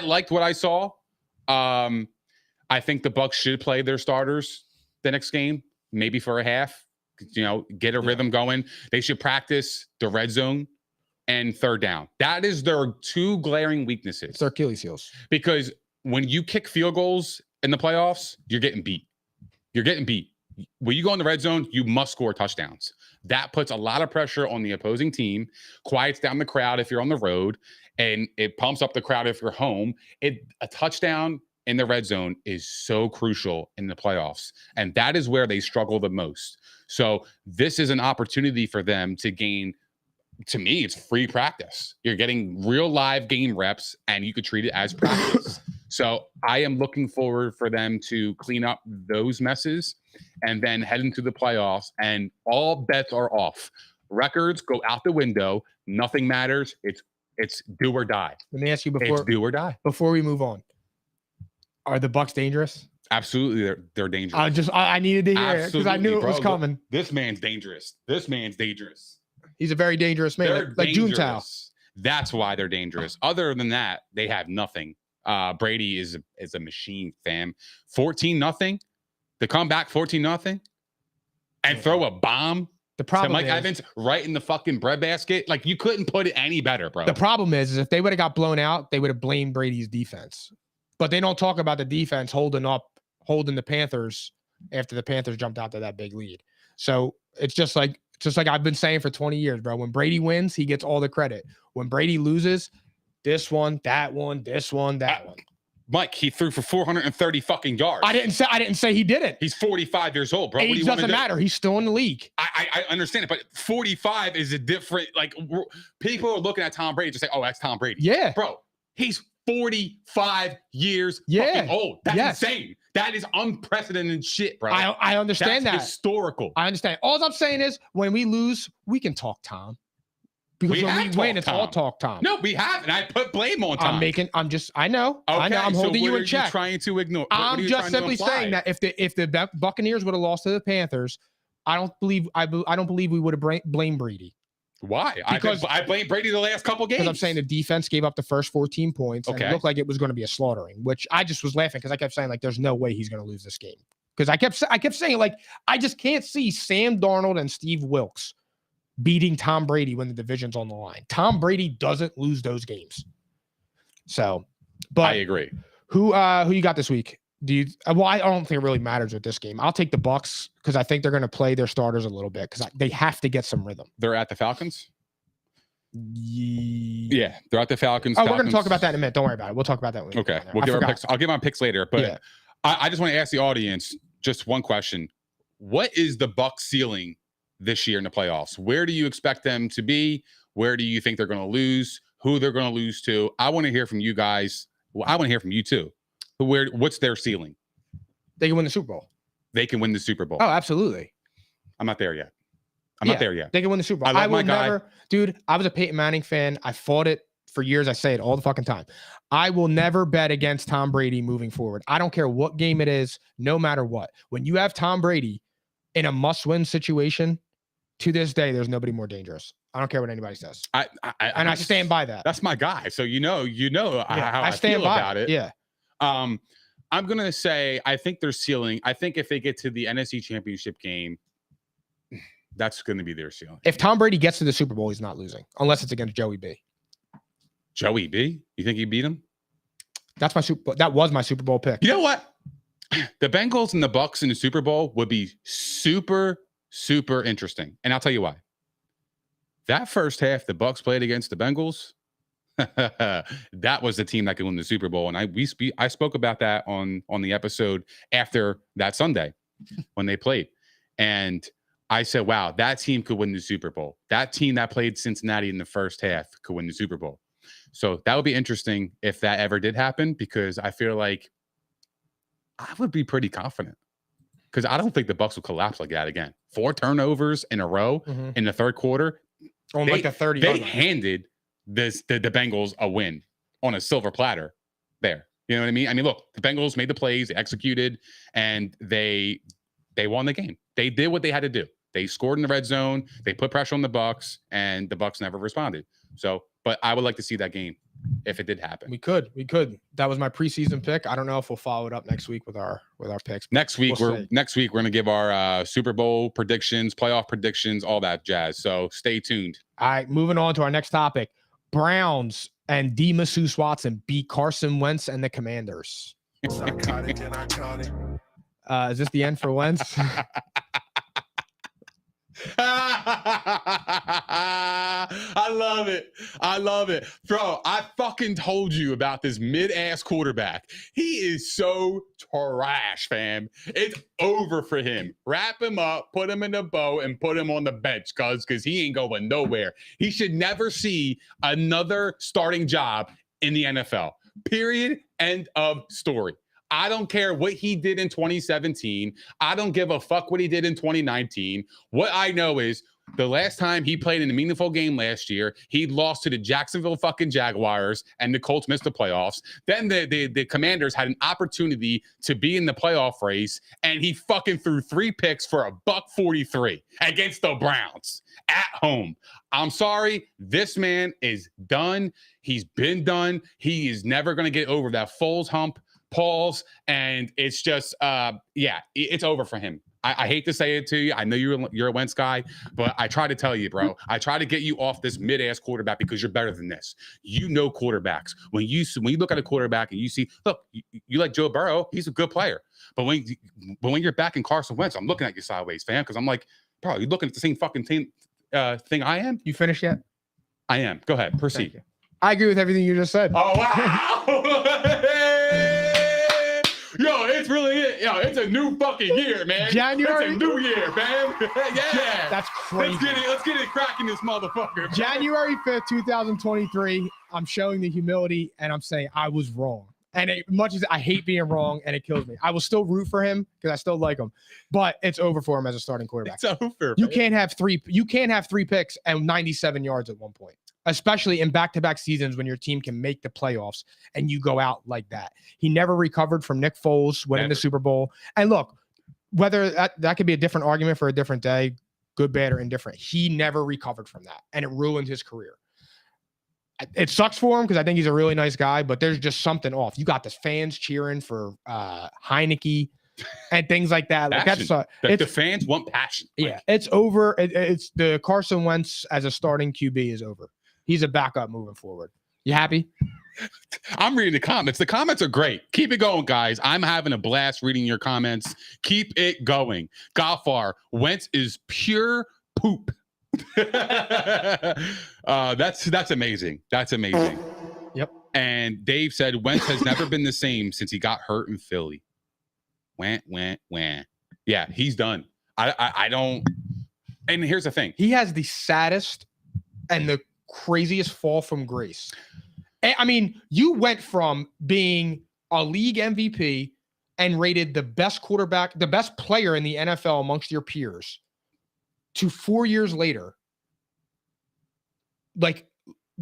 liked what I saw. I think the Bucs should play their starters the next game, maybe for a half. Get a rhythm going. They should practice the red zone and third down. That is their 2 glaring weaknesses. It's their Achilles heels. Because when you kick field goals in the playoffs, you're getting beat. You're getting beat. When you go in the red zone, you must score touchdowns. That puts a lot of pressure on the opposing team, quiets down the crowd if you're on the road, and it pumps up the crowd if you're home. A touchdown in the red zone is so crucial in the playoffs, and that is where they struggle the most. So this is an opportunity for them to gain. To me, it's free practice. You're getting real live game reps, and you could treat it as practice. So I am looking forward for them to clean up those messes and then head into the playoffs, and all bets are off. Records go out the window. Nothing matters. It's do or die. Let me ask you It's do or die. before we move on. Are the Bucs dangerous? Absolutely, they're dangerous. I needed to hear it because I knew it was coming. This man's dangerous. This man's dangerous. He's a very dangerous man, They're like Juntao. dangerous. That's why they're dangerous. Other than that, they have nothing. Brady is a machine, fam. 14-0 to come back 14-0 and throw a bomb The to problem Mike is, Evans right in the fucking breadbasket. Like, you couldn't put it any better, bro. the problem is if they would have got blown out, they would have blamed Brady's defense. But they don't talk about the defense holding the Panthers after the Panthers jumped out to that big lead. So it's just like I've been saying for 20 years, bro. When Brady wins, he gets all the credit. When Brady loses, this one, that one, this one, that one. Mike, he threw for 430 fucking yards. I didn't say he didn't. He's 45 years old, bro. What do Age you want to doesn't do? matter. He's still in the league. I understand it, but 45 is a different, people are looking at Tom Brady to say, oh, that's Tom Brady. Yeah. Bro, he's 45 years Yeah. fucking old. That's Yes. insane. That is unprecedented shit, bro. I understand That's that. historical. I understand. All I'm saying is when we lose, we can talk Tom. Because We when have we win, talked it's all Tom. talk Tom. No, we haven't. I put blame on Tom. I know. I'm so holding what you are in check. Trying to ignore. What are I'm you just trying to simply imply? saying that if the Buccaneers would have lost to the Panthers, I don't believe we would have blamed Brady. Why? Because- I blame Brady the last couple games. Because I'm saying the defense gave up the first 14 points and it Okay. looked like it was going to be a slaughtering, which I just was laughing because I kept saying like, there's no way he's going to lose this game. Because I kept saying like, I just can't see Sam Darnold and Steve Wilkes beating Tom Brady when the division's on the line. Tom Brady doesn't lose those games. So, but I agree. who you got this week? I don't think it really matters with this game. I'll take the Bucs because I think they're going to play their starters a little bit because they have to get some rhythm. They're at the Falcons. Yeah. Yeah, they're at the Falcons. Oh, we're going to Falcons- talk about that in a minute. Don't worry about it. We'll talk about that when we Okay, get down there. we'll I give our forgot. picks. I'll give my picks later, but Yeah. I just want to ask the audience just one question: what is the Bucs ceiling this year in the playoffs? Where do you expect them to be? Where do you think they're going to lose? Who they're going to lose to? I want to hear from you guys. Well, I want to hear from you too. What's their ceiling? They can win the Super Bowl. They can win the Super Bowl. Oh, absolutely. I'm not there yet. I'm not there yet. They can win the Super Bowl. I love will my guy. never, dude. I was a Peyton Manning fan. I fought it for years. I say it all the fucking time. I will never bet against Tom Brady moving forward. I don't care what game it is, no matter what. When you have Tom Brady in a must-win situation, to this day, there's nobody more dangerous. I don't care what anybody says. I I stand by that. That's my guy. So you know how I stand feel by about it. Yeah. I'm gonna say I think their ceiling. I think if they get to the NFC Championship game, that's going to be their ceiling. If Tom Brady gets to the Super Bowl, he's not losing unless it's against Joey B. Joey B? You think he beat him? That was my Super Bowl pick. You know what? The Bengals and the Bucs in the Super Bowl would be super, super interesting. And I'll tell you why. That first half the Bucs played against the Bengals, that was the team that could win the Super Bowl. And I spoke about that on the episode after that Sunday when they played. And I said, wow, that team could win the Super Bowl. That team that played Cincinnati in the first half could win the Super Bowl. So that would be interesting if that ever did happen, because I feel like I would be pretty confident, because I don't think the Bucs will collapse like that again. 4 turnovers in a row in the third quarter. On like the 30. They handed the Bengals a win on a silver platter there. You know what I mean? I mean, look, the Bengals made the plays, they executed, and they won the game. They did what they had to do. They scored in the red zone. They put pressure on the Bucs, and the Bucs never responded. So, but I would like to see that game if it did happen. We could. That was my preseason pick. I don't know if we'll follow it up next week with our picks. Next week we're going to give our Super Bowl predictions, playoff predictions, all that jazz. So stay tuned. All right, moving on to our next topic. Browns and D. Masseuse Watson beat Carson Wentz and the Commanders. Psychotic and iconic. Is this the end for Wentz? I love it. Bro, I fucking told you about this mid-ass quarterback. He is so trash, fam. It's over for him. Wrap him up, put him in a bow, and put him on the bench, because he ain't going nowhere. He should never see another starting job in the NFL. Period. End of story. I don't care what he did in 2017. I don't give a fuck what he did in 2019. What I know is the last time he played in a meaningful game last year, he lost to the Jacksonville fucking Jaguars, and the Colts missed the playoffs. Then the Commanders had an opportunity to be in the playoff race, and he fucking threw 3 picks for $143 against the Browns at home. I'm sorry. This man is done. He's been done. He is never going to get over that Foles hump. Pauls, and it's just it's over for him. I hate to say it to you. I know you're a Wentz guy, but I try to tell you, bro. I try to get you off this mid-ass quarterback because you're better than this. You know quarterbacks. When you look at a quarterback and you see, look, you like Joe Burrow, he's a good player. But when you're backing Carson Wentz, I'm looking at you sideways, fam, because I'm like, bro, you're looking at the same fucking thing I am. You finished yet? I am. Go ahead. Proceed. I agree with everything you just said. Oh, wow. Yo, it's really it. Yo, it's a new fucking year, man. January. It's a new year, man. Yeah. That's crazy. Let's get it cracking this motherfucker. January 5th, 2023. I'm showing the humility, and I'm saying I was wrong. And much as I hate being wrong, and it kills me, I will still root for him because I still like him. But it's over for him as a starting quarterback. It's over. You can't have 3 picks and 97 yards at one point, especially in back-to-back seasons when your team can make the playoffs and you go out like that. He never recovered from Nick Foles winning the Super Bowl. And look, whether that could be a different argument for a different day, good, bad, or indifferent. He never recovered from that, and it ruined his career. It sucks for him because I think he's a really nice guy, but there's just something off. You got the fans cheering for Heineke and things like that. Like the fans want passion. Yeah, it's over. It's the Carson Wentz as a starting QB is over. He's a backup moving forward. You happy? I'm reading the comments. The comments are great. Keep it going, guys. I'm having a blast reading your comments. Keep it going. Goffar, Wentz is pure poop. That's amazing. That's amazing. Yep. And Dave said Wentz has never been the same since he got hurt in Philly. Went. Yeah, he's done. I don't. And here's the thing. He has the saddest and the craziest fall from grace. I mean, you went from being a league MVP and rated the best quarterback, the best player in the NFL amongst your peers, to 4 years later, like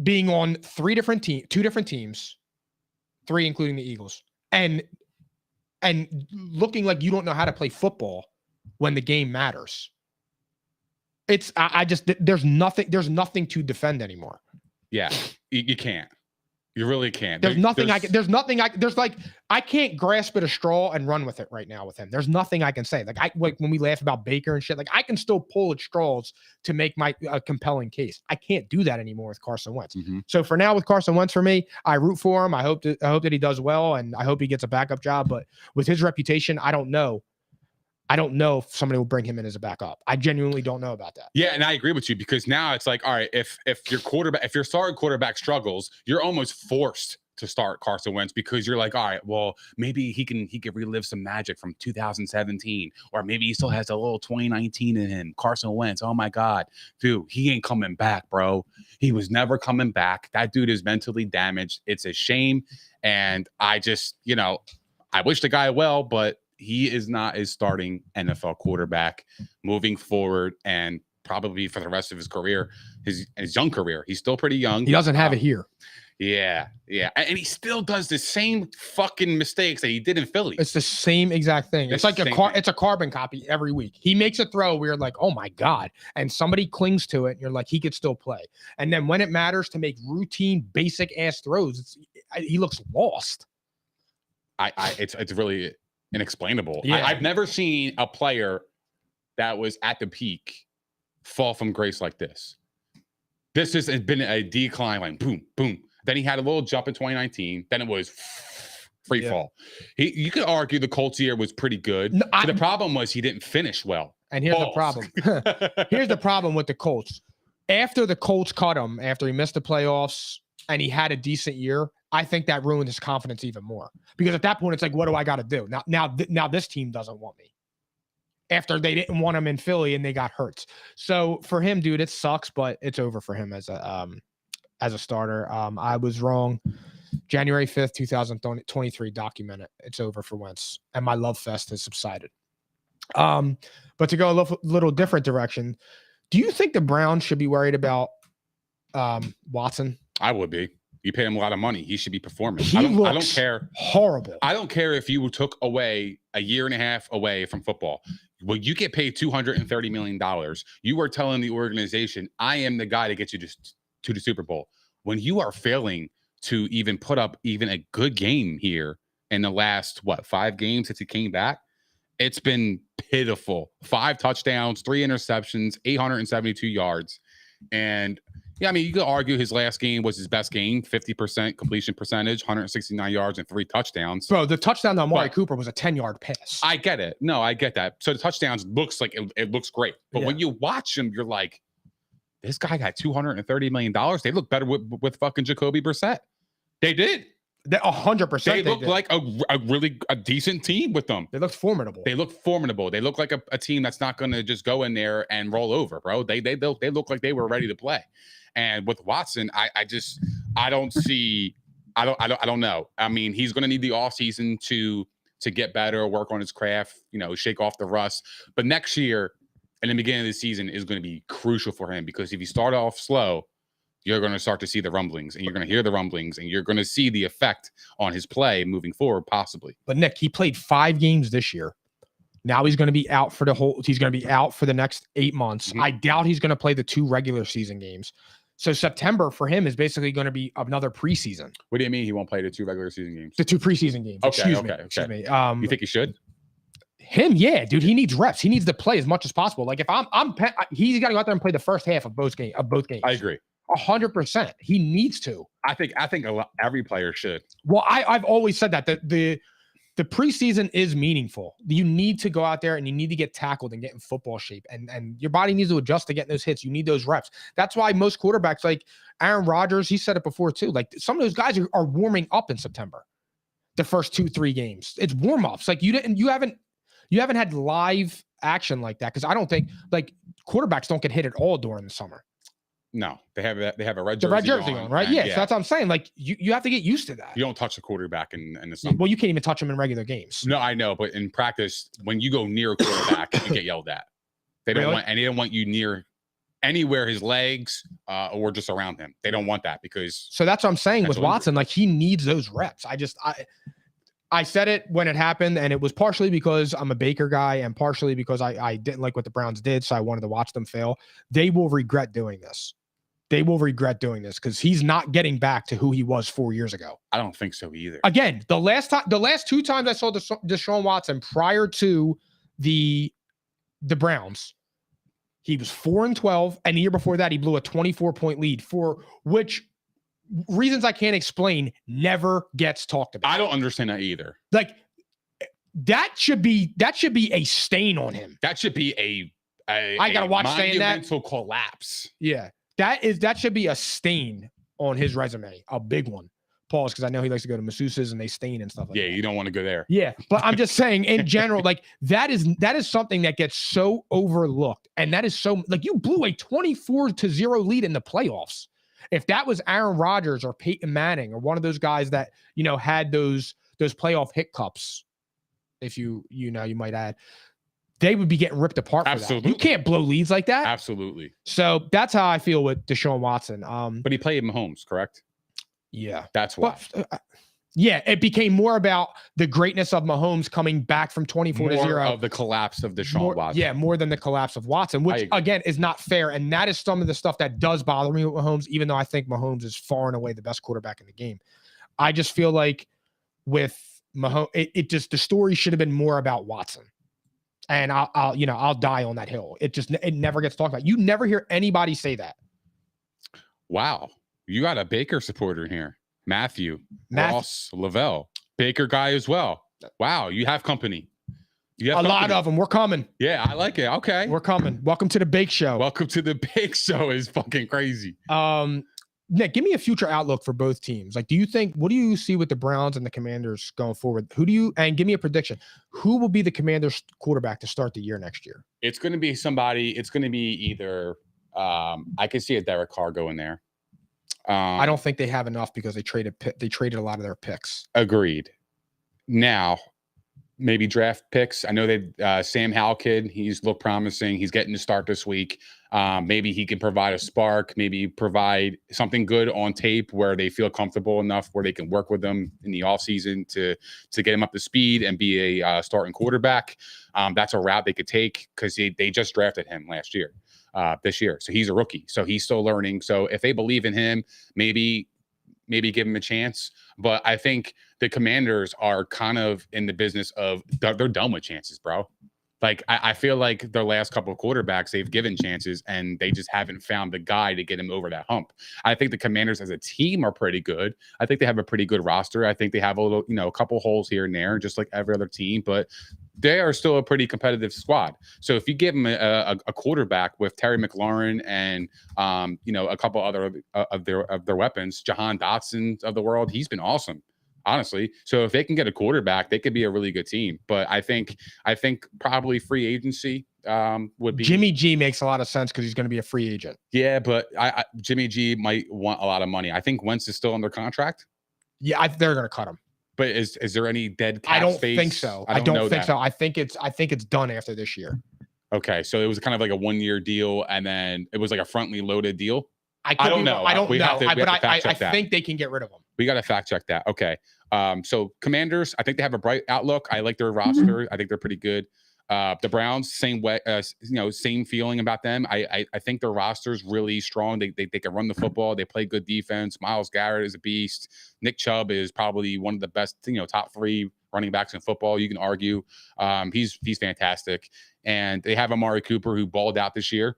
being on 2 different teams, 3 including the Eagles, and looking like you don't know how to play football when the game matters. There's nothing to defend anymore. Yeah, you can't. You really can't. There's nothing I can't grasp at a straw and run with it right now with him. There's nothing I can say. Like when we laugh about Baker and shit, like I can still pull at straws to make my compelling case. I can't do that anymore with Carson Wentz. Mm-hmm. So for now with Carson Wentz, for me, I root for him. I hope that he does well, and I hope he gets a backup job. But with his reputation, I don't know if somebody will bring him in as a backup. I genuinely don't know about that. Yeah, and I agree with you because now it's like, all right, if your starting quarterback struggles, you're almost forced to start Carson Wentz because you're like, all right, well, maybe he can relive some magic from 2017, or maybe he still has a little 2019 in him. Carson Wentz, oh my God, dude, he ain't coming back, bro. He was never coming back. That dude is mentally damaged. It's a shame, and I just, I wish the guy well, but he is not a starting NFL quarterback moving forward, and probably for the rest of his career, his young career. He's still pretty young. He doesn't have it here. Yeah. And he still does the same fucking mistakes that he did in Philly. It's the same exact thing. It's like it's a carbon copy every week. He makes a throw where you're like, oh my God. And somebody clings to it and you're like, he could still play. And then when it matters to make routine, basic ass throws, he looks lost. It's really inexplainable. Yeah. I've never seen a player that was at the peak fall from grace like this. This has been a decline, like boom, boom. Then he had a little jump in 2019. Then it was free fall. You could argue the Colts year was pretty good. No, the problem was he didn't finish well. And here's the problem. Here's the problem with the Colts. After the Colts cut him, after he missed the playoffs and he had a decent year, I think that ruined his confidence even more. Because at that point, it's like, what do I got to do? Now this team doesn't want me. After they didn't want him in Philly and they got hurt. So for him, dude, it sucks, but it's over for him as a starter. I was wrong. January 5th, 2023, document it. It's over for Wentz. And my love fest has subsided. But to go a little different direction, do you think the Browns should be worried about Watson? I would be. You pay him a lot of money. He should be performing. I don't care. Horrible. I don't care if you took away a year and a half away from football. When you get paid $230 million, you are telling the organization, I am the guy to get you to the Super Bowl. When you are failing to even put up even a good game here in the last, 5 games since he came back, it's been pitiful. 5 touchdowns, 3 interceptions, 872 yards. And yeah, I mean, you could argue his last game was his best game, 50% completion percentage, 169 yards and 3 touchdowns. Bro, the touchdown to Amari Cooper was a 10-yard pass. I get it. No, I get that. So the touchdowns looks like it looks great. But when you watch him, you're like, this guy got $230 million. They look better with fucking Jacoby Brissett. They did. 100%. They look like a decent team with them. They look formidable. They look like a team that's not going to just go in there and roll over, bro. They look like they were ready to play. And with Watson, I don't know. I mean, he's going to need the offseason to get better, work on his craft, shake off the rust. But next year, in the beginning of the season, is going to be crucial for him because if you start off slow, you're going to start to see the rumblings, and you're going to hear the rumblings, and you're going to see the effect on his play moving forward, possibly. But Nick, he played 5 games this year. Now he's going to be out for the next 8 months. Mm-hmm. I doubt he's going to play the 2 regular season games. So September for him is basically going to be another preseason. What do you mean he won't play the 2 regular season games? The 2 preseason games. Okay. Excuse me. You think he should? Him, yeah, dude. He needs reps. He needs to play as much as possible. Like if he's got to go out there and play the first half of both games. I agree. 100%. He needs to. I think every player should. Well, I've always said that the preseason is meaningful. You need to go out there and you need to get tackled and get in football shape. And your body needs to adjust to getting those hits. You need those reps. That's why most quarterbacks like Aaron Rodgers, he said it before too. Like some of those guys are warming up in September. The first 2-3 games. It's warm-ups. Like you haven't had live action like that. Cause I don't think like quarterbacks don't get hit at all during the summer. No, they have a red jersey. The red jersey on, right? Yeah, so that's what I'm saying. Like you have to get used to that. You don't touch the quarterback in the summer. Well, you can't even touch them in regular games. No, I know, but in practice, when you go near a quarterback, you get yelled at. They don't want you near anywhere his legs or just around him. They don't want that because. So that's what I'm saying with Watson. Like he needs those reps. I said it when it happened, and it was partially because I'm a Baker guy, and partially because I didn't like what the Browns did, so I wanted to watch them fail. They will regret doing this. they will regret doing this because he's not getting back to who he was 4 years ago. I don't think so either. Again, the last 2 times I saw Deshaun Watson prior to the Browns, he was 4-12, and the year before that, he blew a 24-point lead, for which reasons I can't explain, never gets talked about. I don't understand that either. Like that should be a stain on him. That should be I gotta watch saying that. monumental collapse. Yeah, that should be a stain on his resume, a big one. Pause, because I know he likes to go to masseuses and they stain and stuff like that. Yeah, you don't want to go there. Yeah, but I'm just saying in general, like that is something that gets so overlooked, and that is so like you blew a 24-0 lead in the playoffs. If that was Aaron Rodgers or Peyton Manning or one of those guys that had those playoff hiccups, if you might add, they would be getting ripped apart for Absolutely. that. You can't blow leads like that. Absolutely. So that's how I feel with Deshaun Watson. But he played Mahomes, correct? Yeah. That's why. But, yeah, it became more about the greatness of Mahomes coming back from 24-0 of the collapse of Deshaun Watson. Yeah, more than the collapse of Watson, which again is not fair. And that is some of the stuff that does bother me with Mahomes, even though I think Mahomes is far and away the best quarterback in the game. I just feel like with Mahomes, it just the story should have been more about Watson. And I'll die on that hill. It never gets talked about. You never hear anybody say that. Wow. You got a Baker supporter here. Matthew. Ross Lavelle. Baker guy as well. Wow. You have company. You have a lot of them. We're coming. Yeah, I like it. Okay. We're coming. Welcome to the Bake Show. Welcome to the Bake Show is fucking crazy. Nick, give me a future outlook for both teams. Like, what do you see with the Browns and the Commanders going forward? And give me a prediction. Who will be the Commanders quarterback to start the year next year? It's going to be somebody. It's going to be either, I could see a Derek Carr going there. I don't think they have enough because they traded a lot of their picks. Agreed. Now, maybe draft picks. I know they Sam Howell kid. He's looked promising. He's getting to start this week. Maybe he can provide a spark. Maybe provide something good on tape where they feel comfortable enough where they can work with them in the offseason to get him up to speed and be a starting quarterback. That's a route they could take because they just drafted him this year. So he's a rookie. So he's still learning. So if they believe in him, maybe give him a chance. But I think the Commanders are kind of in the business of they're done with chances, bro. Like, I feel like their last couple of quarterbacks, they've given chances and they just haven't found the guy to get him over that hump. I think the Commanders as a team are pretty good. I think they have a pretty good roster. I think they have a couple holes here and there, just like every other team, but they are still a pretty competitive squad. So if you give them a quarterback with Terry McLaurin and, a couple other of their weapons, Jahan Dotson of the world, he's been awesome. Honestly, so if they can get a quarterback, they could be a really good team. But I think probably free agency would be. Jimmy G makes a lot of sense because he's going to be a free agent. Yeah, but Jimmy G might want a lot of money. I think Wentz is still under contract. Yeah, they're going to cut him. But is there any dead cap I don't space? think so. I don't think so. I think it's done after this year. Okay, so it was kind of like a 1-year deal, and then it was like a frontally loaded deal. I don't know. I think they can get rid of him. We got to fact check that. Okay. So Commanders, I think they have a bright outlook. I like their roster. I think they're pretty good. The Browns, same way, same feeling about them. I think their roster is really strong. They can run the football. They play good defense. Myles Garrett is a beast. Nick Chubb is probably one of the best, top 3 running backs in football. You can argue. He's fantastic. And they have Amari Cooper who balled out this year.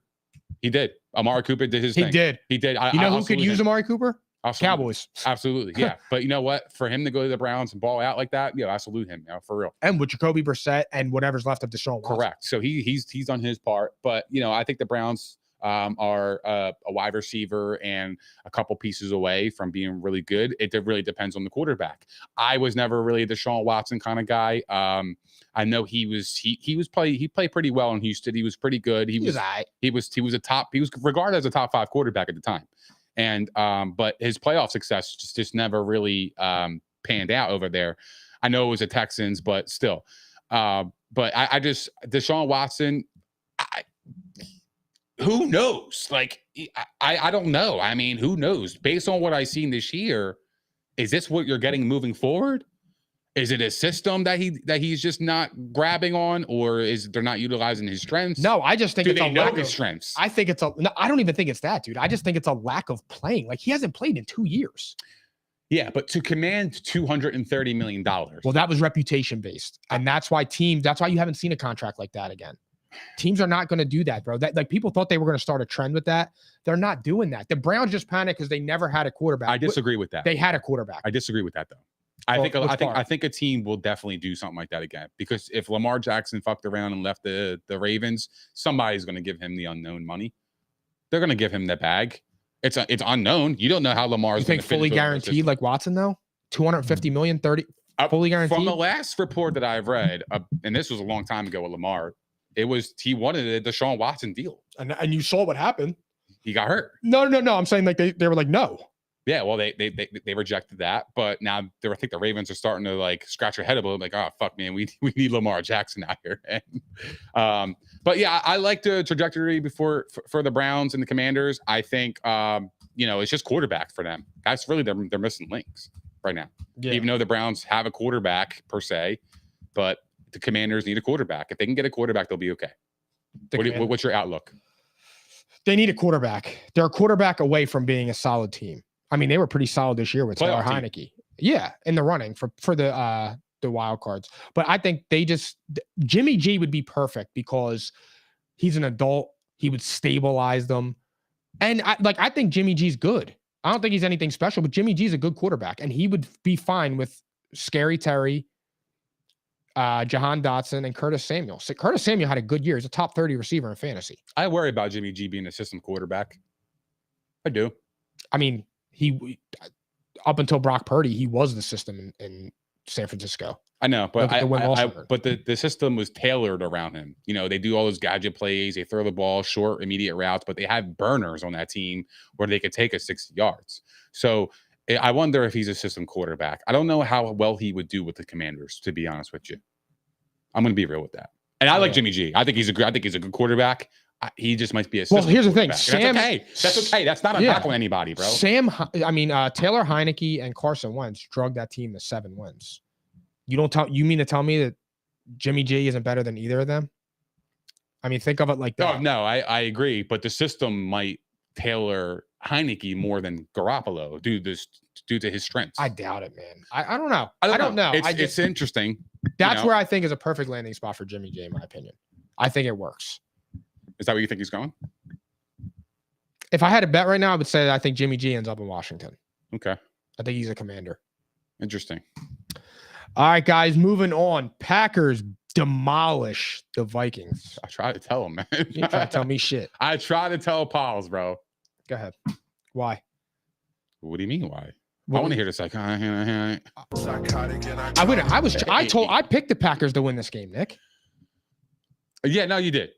He did. Amari Cooper did his thing. He did. You know who could use Amari Cooper? Cowboys. Absolutely. Yeah. But you know what? For him to go to the Browns and ball out like that, I salute him, for real. And with Jacoby Brissett and whatever's left of Deshaun Watson. Correct. So he's done his part. But, I think the Browns are a wide receiver and a couple pieces away from being really good. It really depends on the quarterback. I was never really a Deshaun Watson kind of guy. I know he played pretty well in Houston. He was pretty good. He was regarded as a top 5 quarterback at the time. And but his playoff success just never really panned out over there. I know it was the Texans, but still. But I just Deshaun Watson, who knows? Like I don't know. I mean, who knows? Based on what I've seen this year, is this what you're getting moving forward? Is it a system that he's just not grabbing on, or is they're not utilizing his strengths? No, I just think Do it's they a know lack his of strengths? I think it's a no, I don't even think it's that, dude. I just think it's a lack of playing. Like he hasn't played in 2 years. Yeah, but to command $230 million. Well, that was reputation based. And that's why you haven't seen a contract like that again. Teams are not going to do that, bro. That like people thought they were going to start a trend with that. They're not doing that. The Browns just panicked because they never had a quarterback. I disagree with that. They had a quarterback. I disagree with that though. Well, I think a team will definitely do something like that again, because if Lamar Jackson fucked around and left the Ravens, somebody's going to give him the unknown money. They're going to give him the bag. It's unknown. You don't know how Lamar's. You think fully guaranteed like Watson though? 250 million, 30 fully guaranteed. From the last report that I've read, and this was a long time ago with Lamar, he wanted a Deshaun Watson deal, and you saw what happened. He got hurt. No. I'm saying like they were like no. Yeah, well, they rejected that, but now I think the Ravens are starting to like scratch their head a little, like, oh fuck, man, we need Lamar Jackson out here. But yeah, I like the trajectory for the Browns and the Commanders. I think it's just quarterback for them. That's really they're missing links right now. Yeah. Even though the Browns have a quarterback per se, but the Commanders need a quarterback. If they can get a quarterback, they'll be okay. What's your outlook? They need a quarterback. They're a quarterback away from being a solid team. I mean, they were pretty solid this year with Taylor Heineke. Yeah, in the running for the wild cards. But I think Jimmy G would be perfect because he's an adult. He would stabilize them. And I think Jimmy G's good. I don't think he's anything special, but Jimmy G's a good quarterback, and he would be fine with Scary Terry, Jahan Dotson, and Curtis Samuel. So Curtis Samuel had a good year. He's a top 30 receiver in fantasy. I worry about Jimmy G being a system quarterback. I do. I mean, he up until Brock Purdy, he was the system in San Francisco. I know, but but the system was tailored around him. They do all those gadget plays. They throw the ball short, immediate routes, but they have burners on that team where they could take us 60 yards. So I wonder if he's a system quarterback. I don't know how well he would do with the Commanders, to be honest with you. I'm going to be real with that. And I like Jimmy G. I think he's a good quarterback. He just might be a system. Well, here's the thing. Sam, that's okay. That's not a knock on anybody, bro. Taylor Heineke and Carson Wentz drug that team to 7 wins. You mean to tell me that Jimmy G isn't better than either of them? I mean, think of it like that. No, I agree, but the system might tailor Heineke more than Garoppolo due to his strengths. I doubt it, man. I don't know. I don't know. It's interesting. That's where I think is a perfect landing spot for Jimmy G, in my opinion. I think it works. Is that where you think he's going? If I had to bet right now, I would say that I think Jimmy G ends up in Washington. Okay. I think he's a Commander. Interesting. All right, guys, moving on. Packers demolish the Vikings. I tried to tell him, man. You try to tell me shit. I tried to tell Pauls, bro. Go ahead. Why? What do you mean why? I want to hear the psychotic. I picked the Packers to win this game, Nick. Yeah, no, you did.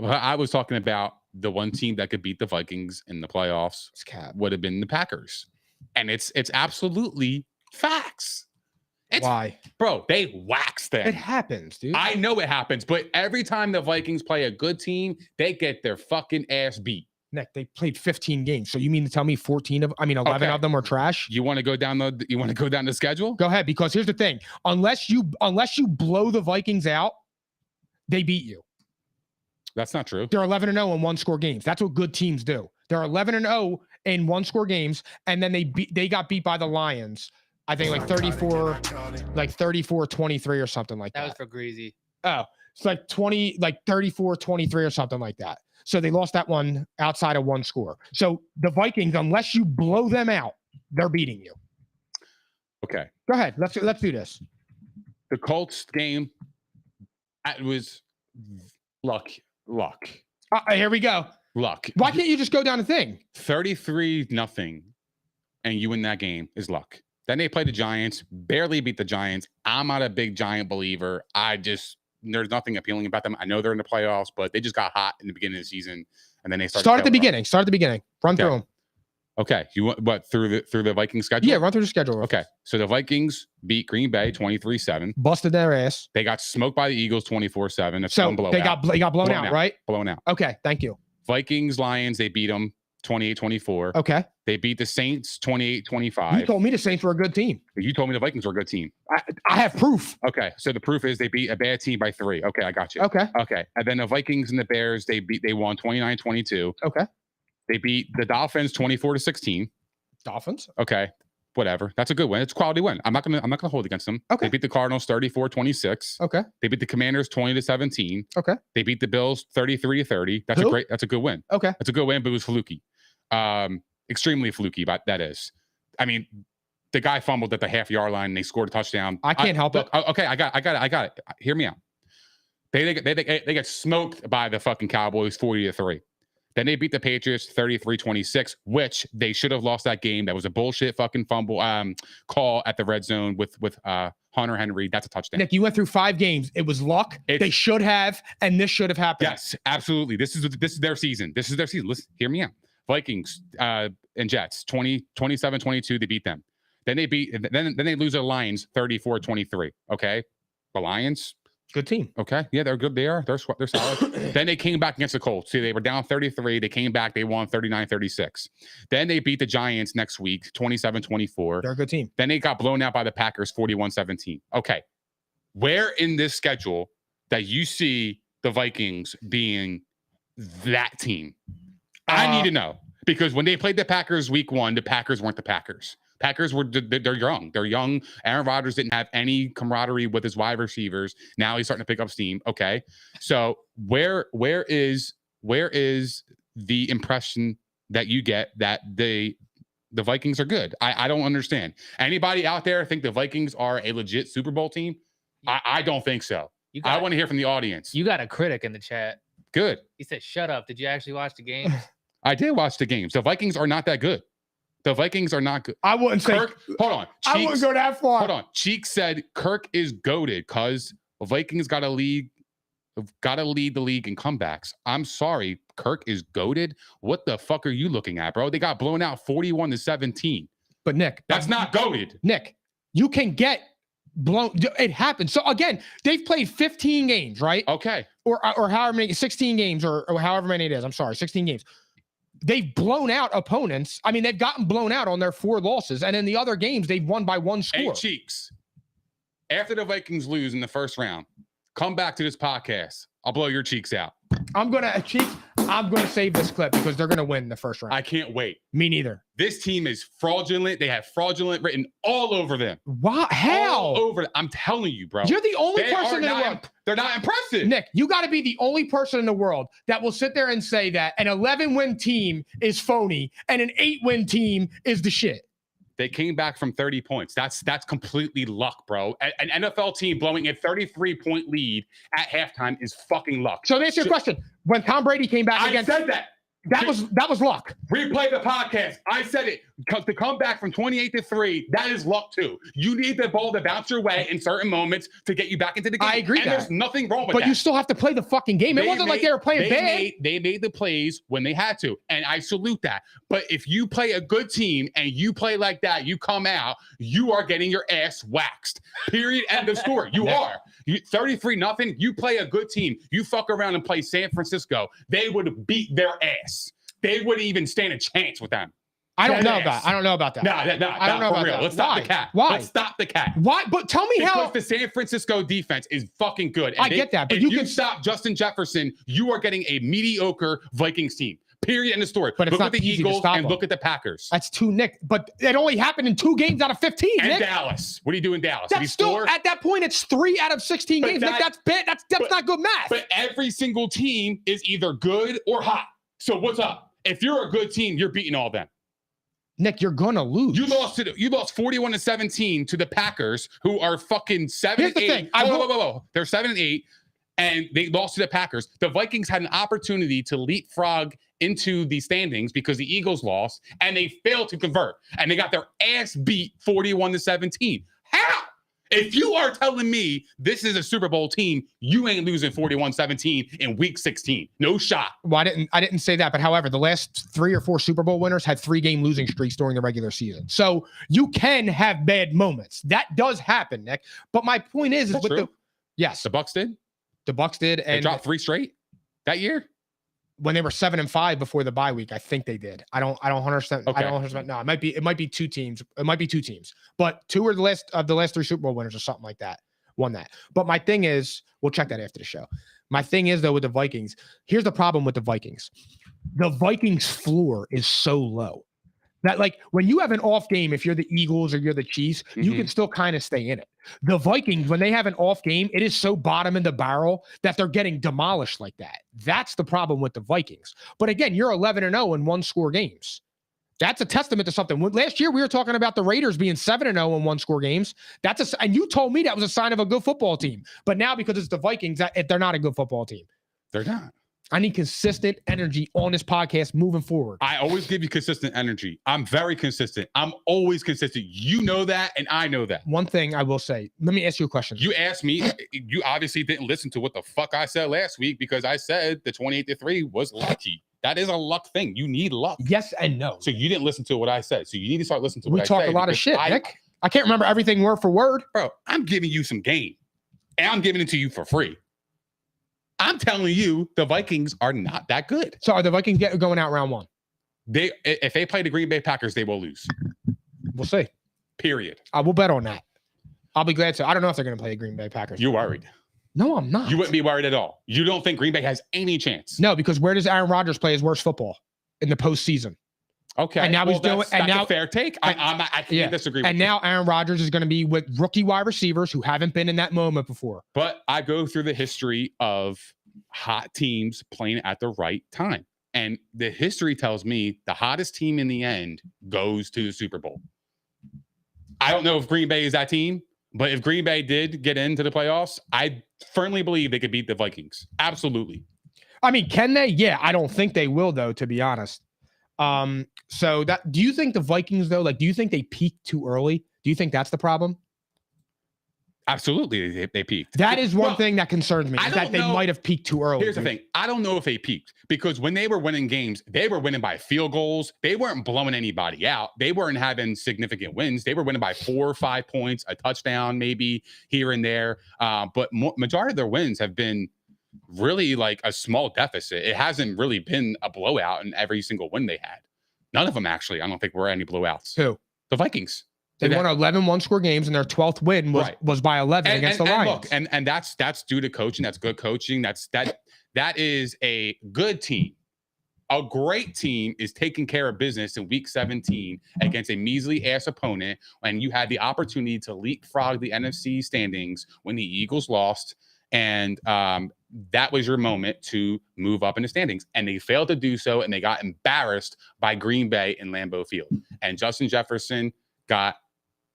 I was talking about the one team that could beat the Vikings in the playoffs would have been the Packers. And it's absolutely facts. Why? Bro, they waxed them. It happens, dude. I know it happens, but every time the Vikings play a good team, they get their fucking ass beat. Nick, they played 15 games. So you mean to tell me 11 of them were trash? You want to go down the schedule? Go ahead, because here's the thing. Unless you blow the Vikings out, they beat you. That's not true. They're 11-0 in one-score games. That's what good teams do. They're 11-0 in one-score games, and then they got beat by the Lions. I think like 34-23 or something like that. That was for Greasy. Oh, it's like 34-23 or something like that. So they lost that one outside of one score. So the Vikings, unless you blow them out, they're beating you. Okay. Go ahead. Let's do this. The Colts game, it was luck. Here we go. Luck. Why can't you just go down the thing? 33-0, and you win that game is luck. Then they played the Giants, barely beat the Giants. I'm not a big Giant believer. There's nothing appealing about them. I know they're in the playoffs, but they just got hot in the beginning of the season, and then they start at the beginning. Start at the beginning. Run through them. Okay. You want what through the Vikings schedule? Yeah, run through the schedule. Okay. So the Vikings beat Green Bay 23-7. Busted their ass. They got smoked by the Eagles 24-7. So they got blown out, right? Blown out. Okay, thank you. Vikings, Lions, they beat them 28-24. Okay. They beat the Saints You 28-25. told me the Saints were a good team. You told me the Vikings were a good team. I have proof. Okay, so the proof is they beat a bad team by 3. Okay, I got you. Okay. Okay, and then the Vikings and the Bears, they won 29-22. Okay. They beat the Dolphins 24-16. Dolphins. Okay, whatever. That's a good win. It's a quality win. I'm not gonna hold against them. Okay. They beat the Cardinals 34-26. Okay. They beat the Commanders 20-17. Okay. They beat the Bills 33-30. That's Who? that's a good win. Okay. That's a good win, but it was fluky. Extremely fluky, but that is. I mean, the guy fumbled at the half-yard line and they scored a touchdown. I can't help it. Okay, I got it. Hear me out. They get smoked by the fucking Cowboys 40-3. Then they beat the Patriots 33-26, which they should have lost that game. That was a bullshit fucking fumble call at the red zone with Hunter Henry. That's a touchdown. Nick, you went through 5 games. It was luck. They should have, and this should have happened. Yes, absolutely. This is their season. This is their season. Listen, hear me out. Vikings and Jets 27-22. They beat them. Then they they lose the Lions 34-23. Okay, the Lions. Good team. Okay. Yeah, they're good. They're solid. Then they came back against the Colts. See, they were down 33. They came back. They won 39-36. Then they beat the Giants next week, 27-24. They're a good team. Then they got blown out by the Packers, 41-17. Okay. Where in this schedule that you see the Vikings being that team? I need to know. Because when they played the Packers week 1, the Packers weren't the Packers. They're young. They're young. Aaron Rodgers didn't have any camaraderie with his wide receivers. Now he's starting to pick up steam. Okay. So where is the impression that you get that the Vikings are good? I don't understand. Anybody out there think the Vikings are a legit Super Bowl team? I don't think so. I want to hear from the audience. You got a critic in the chat. Good. He said, "Shut up. Did you actually watch the game?" I did watch the games. The Vikings are not that good. The Vikings are not good. I wouldn't say. Kirk, hold on. I wouldn't go that far. Hold on. Cheek said Kirk is goated because Vikings got to lead the league in comebacks. I'm sorry. Kirk is goated. What the fuck are you looking at, bro? They got blown out 41-17. But Nick, That's not goated. Nick, you can get blown. It happens. So again, they've played 15 games, right? Okay. Or however many, 16 games or however many it is. I'm sorry, 16 games. They've blown out opponents. I mean, they've gotten blown out on their 4 losses. And in the other games, they've won by 1 score. Hey, Cheeks, after the Vikings lose in the first round, come back to this podcast. I'll blow your cheeks out. I'm going to save this clip because they're going to win the first round. I can't wait. Me neither. This team is fraudulent. They have fraudulent written all over them. Why? How? All over. I'm telling you, bro. You're the only They person are in the not world. They're not impressive. Nick, you got to be the only person in the world that will sit there and say that an 11-win team is phony and an 8-win team is the shit. They came back from 30 points. That's completely luck, bro. An NFL team blowing a 33-point lead at halftime is fucking luck. So to answer your question, when Tom Brady came back I said that. that was luck. Replay the podcast. I said it. Because to come back from 28-3, that is luck too. You need the ball to bounce your way in certain moments to get you back into the game. I agree and that. There's nothing wrong with But that. you still have to play the fucking game. It wasn't like they were playing bad. They made the plays when they had to, and I salute that. But if you play a good team and you play like that, you come out, you are getting your ass waxed. Period. End of story. You are. 33-0. You play a good team. You fuck around and play San Francisco. They would beat their ass. They wouldn't even stand a chance with them. I don't know about that. No, I don't know for about real. that. Let's stop the cat. Why? Let's stop the cat. Why? But tell me Because how. the San Francisco defense is fucking good. I get that, but if you you can stop Justin Jefferson, you are getting a mediocre Vikings team. Period. End of story. But it's look not at the easy to Eagles stop and them. look at the Packers. That's 2, Nick. But it only happened in 2 games out of 15, And Nick. Dallas. What do you do in Dallas? Did he That's still score? at that point. It's 3 out of 16 But games. Nick, that's bad. That's not good math. But every single team is either good or hot. So what's up? If you're a good team, you're beating all of them. Nick, you're gonna lose. You lost 41-17 to the Packers, who are fucking 7-8. Here's the thing. Whoa. They're 7-8, and they lost to the Packers. The Vikings had an opportunity to leapfrog into the standings because the Eagles lost, and they failed to convert. And they got their ass beat 41-17. How? If you are telling me this is a Super Bowl team, you ain't losing 41-17 in week 16. No shot. Well, I didn't say that, but however, the last 3 or 4 Super Bowl winners had 3-game losing streaks during the regular season. So you can have bad moments. That does happen, Nick. But my point is That's with true. yes, The Bucs did. the Bucs did, They and dropped 3 straight that year. when they were 7-5 before the bye week. I think they did. I don't understand. Okay. I don't understand. No, it might be 2 teams. It might be 2 teams, but 2 are the last 3 Super Bowl winners or something like that won that. But my thing is, we'll check that after the show. My thing is though with the Vikings, here's the problem with the Vikings. The Vikings floor is so low that like when you have an off game, if you're the Eagles or you're the Chiefs, you can still kind of stay in it. The Vikings, when they have an off game, it is so bottom in the barrel that they're getting demolished like that. That's the problem with the Vikings. But again, you're 11-0 in 1-score games. That's a testament to something. Last year, we were talking about the Raiders being 7-0 in 1-score games. And you told me that was a sign of a good football team. But now, because it's the Vikings, they're not a good football team. They're not. I need consistent energy on this podcast moving forward. I always give you consistent energy. I'm very consistent. I'm always consistent. You know that, and I know that. One thing I will say, let me ask you a question. You asked me, you obviously didn't listen to what the fuck I said last week because I said the 28-3 was lucky. That is a luck thing. You need luck. Yes and no. So you didn't listen to what I said. So you need to start listening to what I said. We talk a lot of shit, Nick. I can't remember everything word for word. Bro, I'm giving you some game, and I'm giving it to you for free. I'm telling you, the Vikings are not that good. So are the Vikings going out round 1? If they play the Green Bay Packers, they will lose. We'll see. Period. I will bet on that. I'll be glad to. I don't know if they're going to play the Green Bay Packers. You're worried. No, I'm not. You wouldn't be worried at all. You don't think Green Bay has any chance? No, because where does Aaron Rodgers play his worst football? In the postseason. Okay. And now he's doing. That's a fair take. I can't disagree with and you. now Aaron Rodgers is going to be with rookie wide receivers who haven't been in that moment before. But I go through the history of hot teams playing at the right time. And the history tells me the hottest team in the end goes to the Super Bowl. I don't know if Green Bay is that team, but if Green Bay did get into the playoffs, I firmly believe they could beat the Vikings. Absolutely. I mean, can they? Yeah, I don't think they will, though, to be honest. So do you think the Vikings, though, do you think they peaked too early? Do you think that's the problem? Absolutely, they peaked. That is one thing that concerns me, is that they might have peaked too early. Here's the thing. I don't know if they peaked because when they were winning games, they were winning by field goals. They weren't blowing anybody out. They weren't having significant wins. They were winning by 4 or 5 points, a touchdown maybe here and there. But majority of their wins have been really like a small deficit. It hasn't really been a blowout in every single win they had. None of them, actually. I don't think were any blowouts. Who? The Vikings. They won 11 1-score games, and their 12th win was by 11 against the Lions. Look, and that's due to coaching. That's good coaching. That is a good team. A great team is taking care of business in week 17 against a measly ass opponent, and you had the opportunity to leapfrog the NFC standings when the Eagles lost, and that was your moment to move up in the standings. And they failed to do so, and they got embarrassed by Green Bay in Lambeau Field. And Justin Jefferson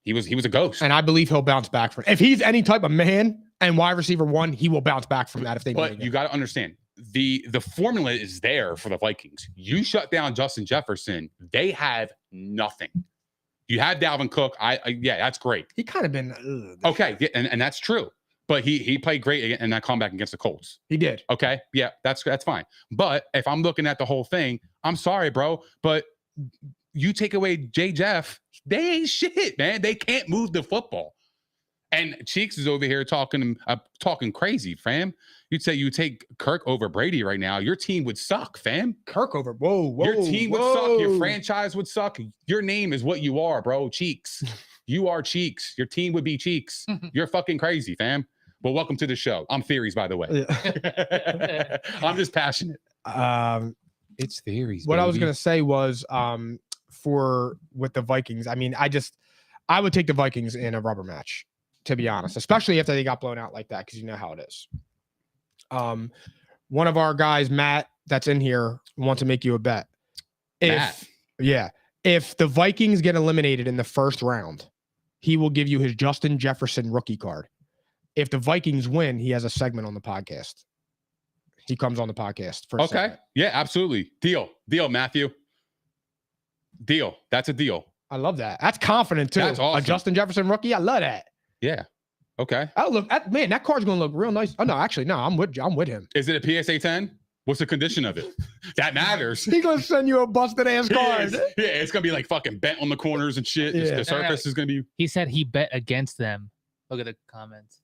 he was a ghost. And I believe he'll bounce back from it. If he's any type of man and wide receiver 1, he will bounce back from that if they do it. But you got to understand, the formula is there for the Vikings. You shut down Justin Jefferson, they have nothing. You have Dalvin Cook. Yeah, that's great. He kind of been okay, yeah, and that's true. But he played great in that comeback against the Colts. He did. Okay, yeah, that's fine. But if I'm looking at the whole thing, I'm sorry, bro, but you take away J. Jeff, they ain't shit, man. They can't move the football. And Cheeks is over here talking crazy, fam. You'd say you take Kirk over Brady right now. Your team would suck, fam. Kirk over, whoa. Your team would suck. Your franchise would suck. Your name is what you are, bro. Cheeks. You are Cheeks. Your team would be Cheeks. You're fucking crazy, fam. Well, welcome to the show. I'm Theories, by the way. I'm just passionate. It's Theories. What baby. I was gonna say was with the Vikings. I mean, I would take the Vikings in a rubber match, to be honest, especially after they got blown out like that, because you know how it is. One of our guys, Matt, that's in here, wants to make you a bet. If the Vikings get eliminated in the first round, he will give you his Justin Jefferson rookie card. If the Vikings win, he has a segment on the podcast. He comes on the podcast for a segment. Yeah, absolutely. Deal, Matthew. Deal. That's a deal. I love that. That's confident too. That's awesome. A Justin Jefferson rookie. I love that. Yeah. Okay. Man, that card's gonna look real nice. Oh no, actually, no, I'm with him. Is it a PSA 10? What's the condition of it? That matters. He's gonna send you a busted ass card. Yeah, it's gonna be like fucking bent on the corners and shit. Yeah. The surface is gonna be. He said he bet against them. Look at the comments.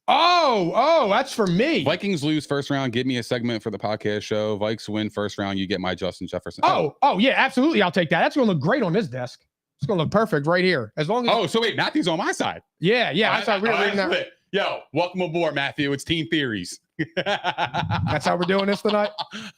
Oh, that's for me. Vikings lose first round. Give me a segment for the podcast show. Vikes win first round. You get my Justin Jefferson. Oh, yeah, absolutely. I'll take that. That's going to look great on this desk. It's going to look perfect right here. As long as. Oh, so wait, Matthew's on my side. Yeah. That's how we're reading that. Lit. Yo, welcome aboard, Matthew. It's Team Theories. That's how we're doing this tonight.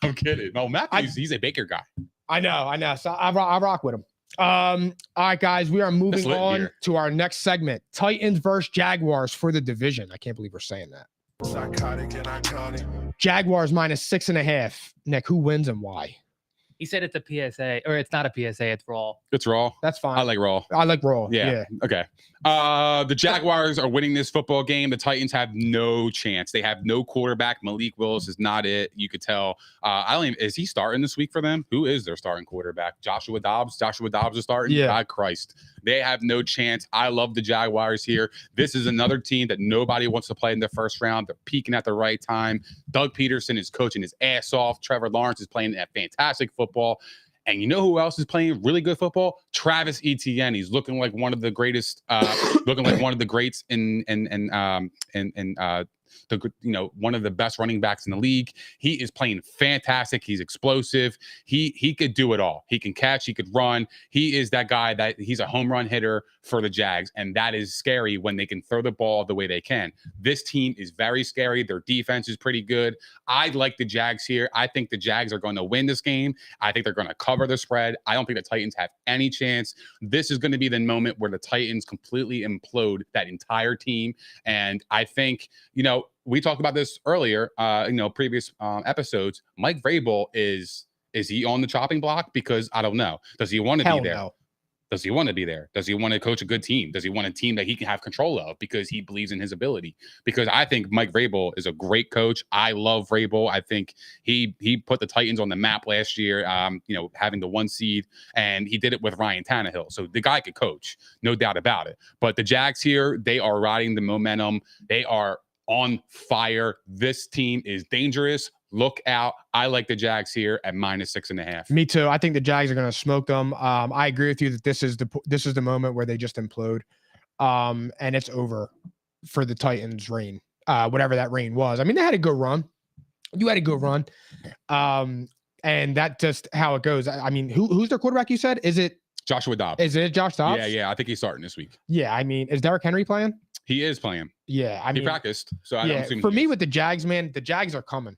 I'm kidding. No, he's a Baker guy. I know. So I rock with him. All right, guys, we are moving on to our next segment. Titans versus Jaguars for the division. I can't believe we're saying that. Psychotic and iconic. Jaguars -6.5. Nick, who wins and why? He said it's a PSA, or it's not a PSA, it's raw. It's raw. That's fine. I like raw. Yeah. Okay. The Jaguars are winning this football game. The Titans have no chance. They have no quarterback. Malik Willis is not it. You could tell. I don't even, is he starting this week for them? Who is their starting quarterback? Joshua Dobbs. Joshua Dobbs is starting. Yeah. God Christ. They have no chance. I love the Jaguars here. This is another team that nobody wants to play in the first round. They're peaking at the right time. Doug Peterson is coaching his ass off. Trevor Lawrence is playing that fantastic football. And you know who else is playing really good football? Travis Etienne. He's looking like one of the greatest, looking like one of the greats one of the best running backs in the league. He is playing fantastic. He's explosive. He could do it all. He can catch. He could run. He is that guy that he's a home run hitter for the Jags, and that is scary when they can throw the ball the way they can. This team is very scary. Their defense is pretty good. I like the Jags here. I think the Jags are going to win this game. I think they're going to cover the spread. I don't think the Titans have any chance. This is going to be the moment where the Titans completely implode that entire team, and I think, we talked about this earlier, previous episodes. Mike Vrabel is he on the chopping block? Because I don't know. Does he want to be there? No. Does he want to be there? Does he want to coach a good team? Does he want a team that he can have control of because he believes in his ability? Because I think Mike Vrabel is a great coach. I love Vrabel. I think he put the Titans on the map last year, having the 1 seed, and he did it with Ryan Tannehill. So the guy could coach, no doubt about it. But the Jags here, they are riding the momentum. They are on fire. This team is dangerous. Look out. I like the Jags here at -6.5. Me too. I think the Jags are going to smoke them. I agree with you that this is the moment where they just implode. And it's over for the Titans' reign. Whatever that reign was. I mean, they had a good run. You had a good run. And that's just how it goes. I mean, who's their quarterback, you said? Is it Joshua Dobbs? Is it Josh Dobbs? Yeah. I think he's starting this week. Yeah. I mean, is Derrick Henry playing? He is playing. Yeah. I mean, he practiced. So I don't assume for me with the Jags, man, the Jags are coming.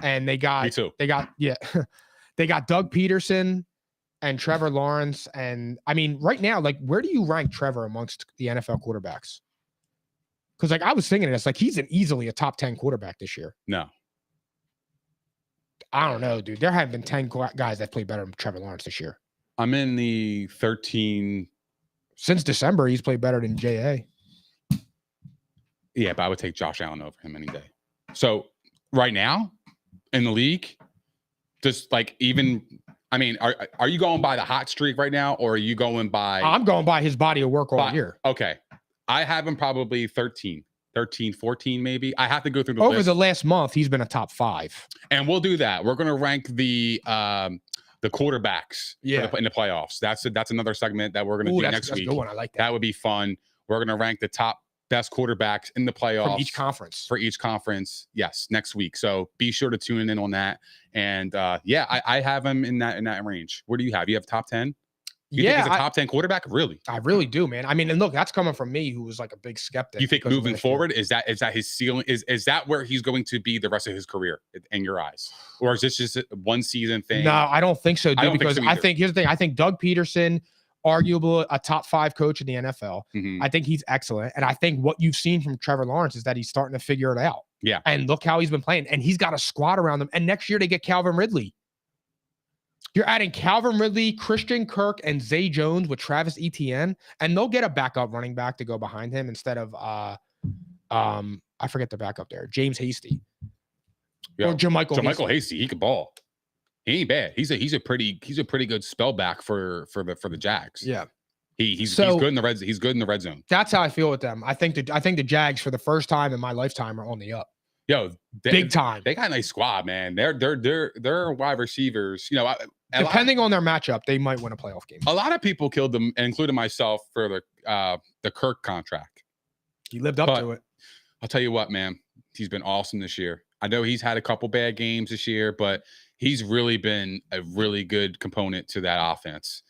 And they got, me too. They got Doug Peterson and Trevor Lawrence. And I mean, right now, like, where do you rank Trevor amongst the NFL quarterbacks? Because, like, I was thinking this, like, he's easily a top 10 quarterback this year. No. I don't know, dude. There have been 10 guys that play better than Trevor Lawrence this year. I'm in the 13. Since December, he's played better than J.A. Yeah, but I would take Josh Allen over him any day. So right now in the league, just like I mean, are you going by the hot streak right now, or are you going by? I'm going by his body of work all year. Okay. I have him probably 13, 14 maybe. I have to go through the Over list. the last month, he's been a top 5. And we'll do that. We're going to rank the quarterbacks in the playoffs. That's another segment that we're going to do next week. That's a good one. I like that. That would be fun. We're going to rank the top best quarterbacks in the playoffs for each conference. Yes, next week. So be sure to tune in on that. And I have him in that range. Where do you have? You have top 10? You think he's a top 10 quarterback? Really? I really do, man. I mean, and look, that's coming from me, who was like a big skeptic. You think moving forward, is that his ceiling? Is that where he's going to be the rest of his career in your eyes? Or is this just a one season thing? No, I don't think so, dude. I think here's the thing. I think Doug Peterson, arguably a top 5 coach in the NFL. Mm-hmm. I think he's excellent. And I think what you've seen from Trevor Lawrence is that he's starting to figure it out. Yeah. And look how he's been playing. And he's got a squad around him. And next year they get Calvin Ridley. You're adding Calvin Ridley, Christian Kirk, and Zay Jones with Travis Etienne, and they'll get a backup running back to go behind him instead of I forget the backup there, James Hasty. Yeah. Or Jermichael Hasty. He could ball. He ain't bad. He's a pretty good spell back for the Jags. Yeah. He's good in the red. He's good in the red zone. That's how I feel with them. I think the Jags, for the first time in my lifetime, are on the up. Yo, big time. They got a nice squad, man. They're wide receivers. Depending on their matchup, they might win a playoff game. A lot of people killed them, including myself, for the Kirk contract. He lived up to it. I'll tell you what, man. He's been awesome this year. I know he's had a couple bad games this year, but he's really been a really good component to that offense.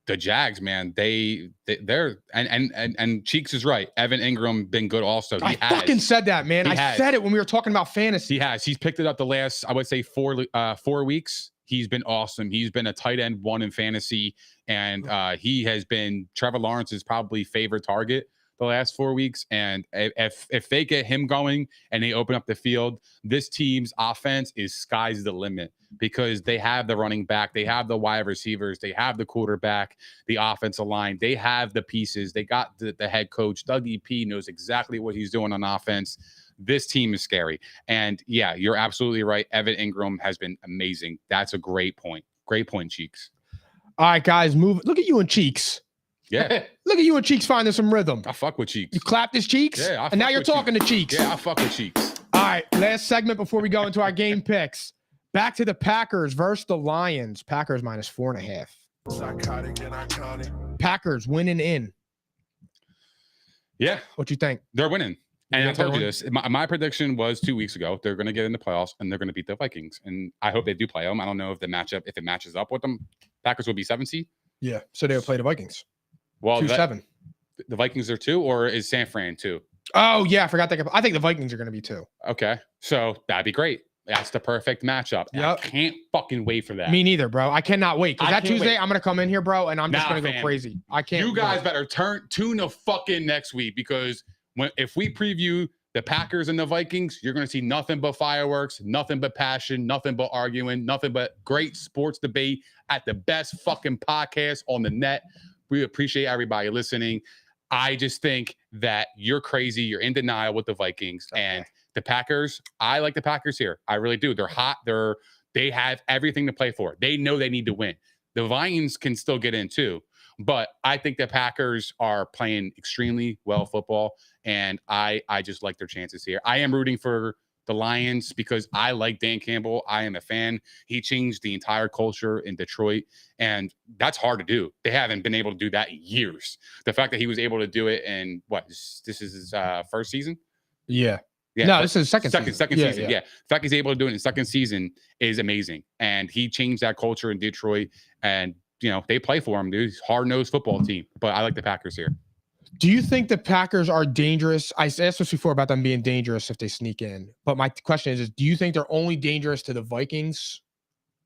The Jags, man, they're and Cheeks is right. Evan Ingram been good also. I fucking said that, man. I said it when we were talking about fantasy. He has. He's picked it up the last, I would say, 4 weeks. He's been awesome. He's been a tight end 1 in fantasy, and he has been Trevor Lawrence's probably favorite target the last 4 weeks. And if they get him going and they open up the field, this team's offense is sky's the limit because they have the running back, they have the wide receivers, they have the quarterback, the offensive line, they have the pieces, they got the head coach. Dougie P knows exactly what he's doing on offense. This team is scary. And yeah, you're absolutely right. Evan Ingram has been amazing. That's a great point. Great point, Cheeks. All right, guys, move. Look at you and Cheeks. Yeah. Look at you and Cheeks finding some rhythm. I fuck with Cheeks. You clapped his cheeks? Yeah. And now you're talking to Cheeks. Yeah, I fuck with Cheeks. All right, last segment before we go into our game picks. Back to the Packers versus the Lions. Packers -4.5. Psychotic and iconic. Packers winning in. Yeah. What you think? They're winning. And I think they're told you this. My prediction was 2 weeks ago. They're going to get in the playoffs and they're going to beat the Vikings. And I hope they do play them. I don't know if it matches up with them. Packers will be 7 seed. Yeah. So they would play the Vikings. Well, 2-7. The Vikings are 2, or is San Fran 2? Oh, yeah. I forgot that. I think the Vikings are going to be 2. Okay. So that'd be great. That's the perfect matchup. Yep. I can't fucking wait for that. Me neither, bro. I cannot wait. Because I that can't Tuesday, wait. I'm going to come in here, bro, and I'm just going to go fam. crazy. I can't. You guys wait. better tune the fuck in next week because if we preview the Packers and the Vikings, you're going to see nothing but fireworks, nothing but passion, nothing but arguing, nothing but great sports debate at the best fucking podcast on the net. We appreciate everybody listening. I just think that you're crazy. You're in denial with the Vikings and the Packers. I like the Packers here. I really do. They're hot. They have everything to play for. They know they need to win. The Lions can still get in too, but I think the Packers are playing extremely well football, and I just like their chances here. I am rooting for the Lions because I like Dan Campbell. I am a fan. He changed the entire culture in Detroit, and that's hard to do. They haven't been able to do that in years. The fact that he was able to do it in this is his first season? Yeah. Yeah, no, this is second season. Second season. Yeah. The fact he's able to do it in the second season is amazing. And he changed that culture in Detroit. And, they play for him, dude. He's hard-nosed football team. But I like the Packers here. Do you think the Packers are dangerous? I asked this before about them being dangerous if they sneak in. But my question is do you think they're only dangerous to the Vikings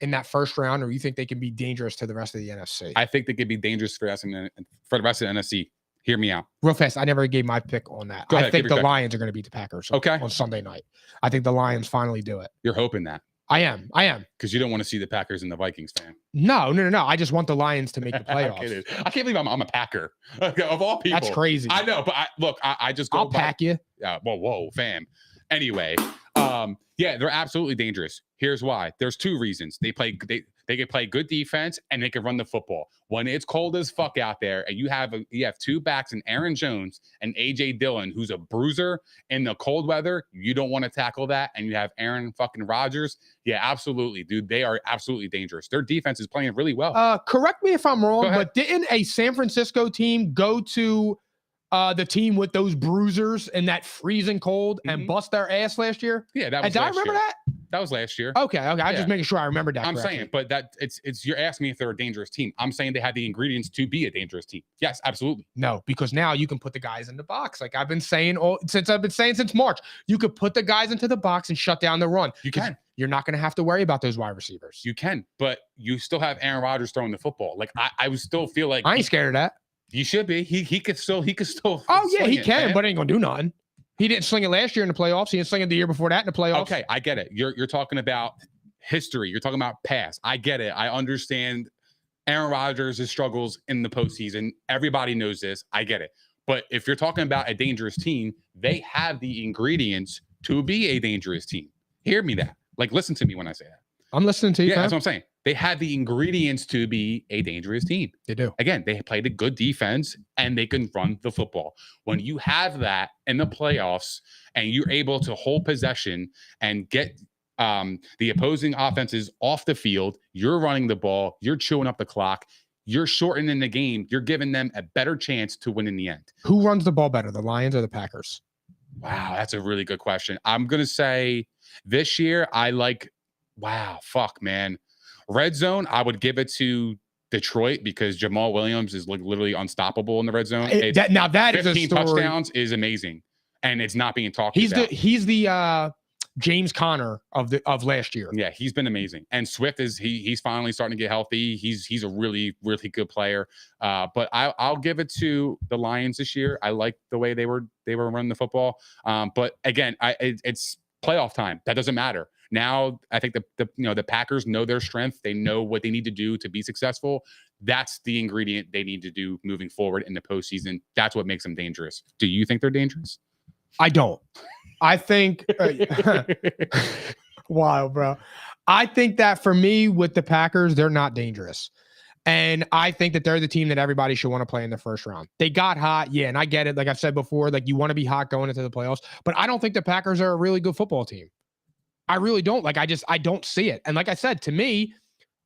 in that first round, or you think they can be dangerous to the rest of the NFC? I think they could be dangerous for the rest of the NFC. Hear me out. Real fast, I never gave my pick on that. Go ahead, I think the Lions are going to beat the Packers on Sunday night. I think the Lions finally do it. You're hoping that. I am. Because you don't want to see the Packers and the Vikings, fan. No. I just want the Lions to make the playoffs. I can't believe I'm a Packer. Of all people. That's crazy. I know, but I just go I'll pack you. Yeah, whoa, fam. Anyway, yeah, they're absolutely dangerous. Here's why. There's 2 reasons. They can play good defense and they can run the football. When it's cold as fuck out there and you have 2 backs in Aaron Jones and AJ Dillon, who's a bruiser in the cold weather, you don't want to tackle that. And you have Aaron fucking Rodgers. Yeah, absolutely, dude. They are absolutely dangerous. Their defense is playing really well. Correct me if I'm wrong, but didn't a San Francisco team go to the team with those bruisers in that freezing cold and bust their ass last year? Yeah, that was last year. Did I remember that? That was last year. Okay. I'm just making sure I remember that. I'm saying, but it's you're asking me if they're a dangerous team. I'm saying they have the ingredients to be a dangerous team. Yes, absolutely. No, because now you can put the guys in the box. Like I've been saying since March, you could put the guys into the box and shut down the run. You can. You're not going to have to worry about those wide receivers. You can, but you still have Aaron Rodgers throwing the football. Like I would still feel like I ain't scared of that. You should be. He could still. Oh yeah, he can, but ain't gonna do nothing. He didn't sling it last year in the playoffs. He didn't sling it the year before that in the playoffs. Okay, I get it. You're talking about history. You're talking about past. I get it. I understand Aaron Rodgers' struggles in the postseason. Everybody knows this. I get it. But if you're talking about a dangerous team, they have the ingredients to be a dangerous team. Hear me that. Like, listen to me when I say that. I'm listening to you. Yeah, that's what I'm saying. They have the ingredients to be a dangerous team. They do. Again, they played a good defense and they can run the football. When you have that in the playoffs and you're able to hold possession and get the opposing offenses off the field, you're running the ball, you're chewing up the clock, you're shortening the game, you're giving them a better chance to win in the end. Who runs the ball better, the Lions or the Packers? Wow, that's a really good question. I'm gonna say this year I like. Wow, fuck, man. Red zone, I would give it to Detroit because Jamal Williams is like literally unstoppable in the red zone. Now that is a 15 story. touchdowns is amazing, and it's not being talked He's about. He's the James Conner of last year. Yeah, he's been amazing. And Swift is he's finally starting to get healthy. He's a really, really good player. But I'll give it to the Lions this year. I like the way they were running the football. But again, it's playoff time. That doesn't matter. Now I think the Packers know their strength. They know what they need to do to be successful. That's the ingredient they need to do moving forward in the postseason. That's what makes them dangerous. Do you think they're dangerous? I don't. I think wow, bro. I think that for me with the Packers, they're not dangerous. And I think that they're the team that everybody should want to play in the first round. They got hot. Yeah. And I get it. Like I've said before, like you want to be hot going into the playoffs, but I don't think the Packers are a really good football team. I really don't. Like I don't see it. And like I said, to me,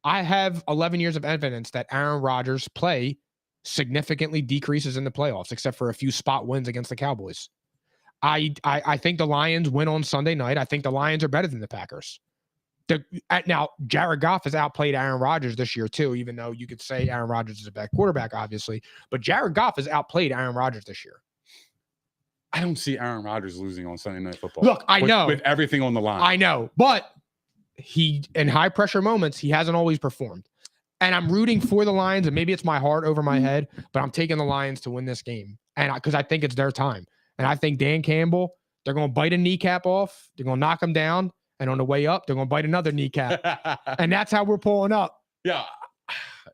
I have 11 years of evidence that Aaron Rodgers' play significantly decreases in the playoffs, except for a few spot wins against the Cowboys. I think the Lions win on Sunday night. I think the Lions are better than the Packers. Now, Jared Goff has outplayed Aaron Rodgers this year too, even though you could say Aaron Rodgers is a bad quarterback, obviously. But Jared Goff has outplayed Aaron Rodgers this year. I don't see Aaron Rodgers losing on Sunday Night Football. Look, I know. With everything on the line. I know. But he, in high-pressure moments, he hasn't always performed. And I'm rooting for the Lions, and maybe it's my heart over my head, but I'm taking the Lions to win this game. And because I think it's their time. And I think Dan Campbell, they're going to bite a kneecap off. They're going to knock him down. And on the way up, they're going to bite another kneecap. And that's how we're pulling up. Yeah.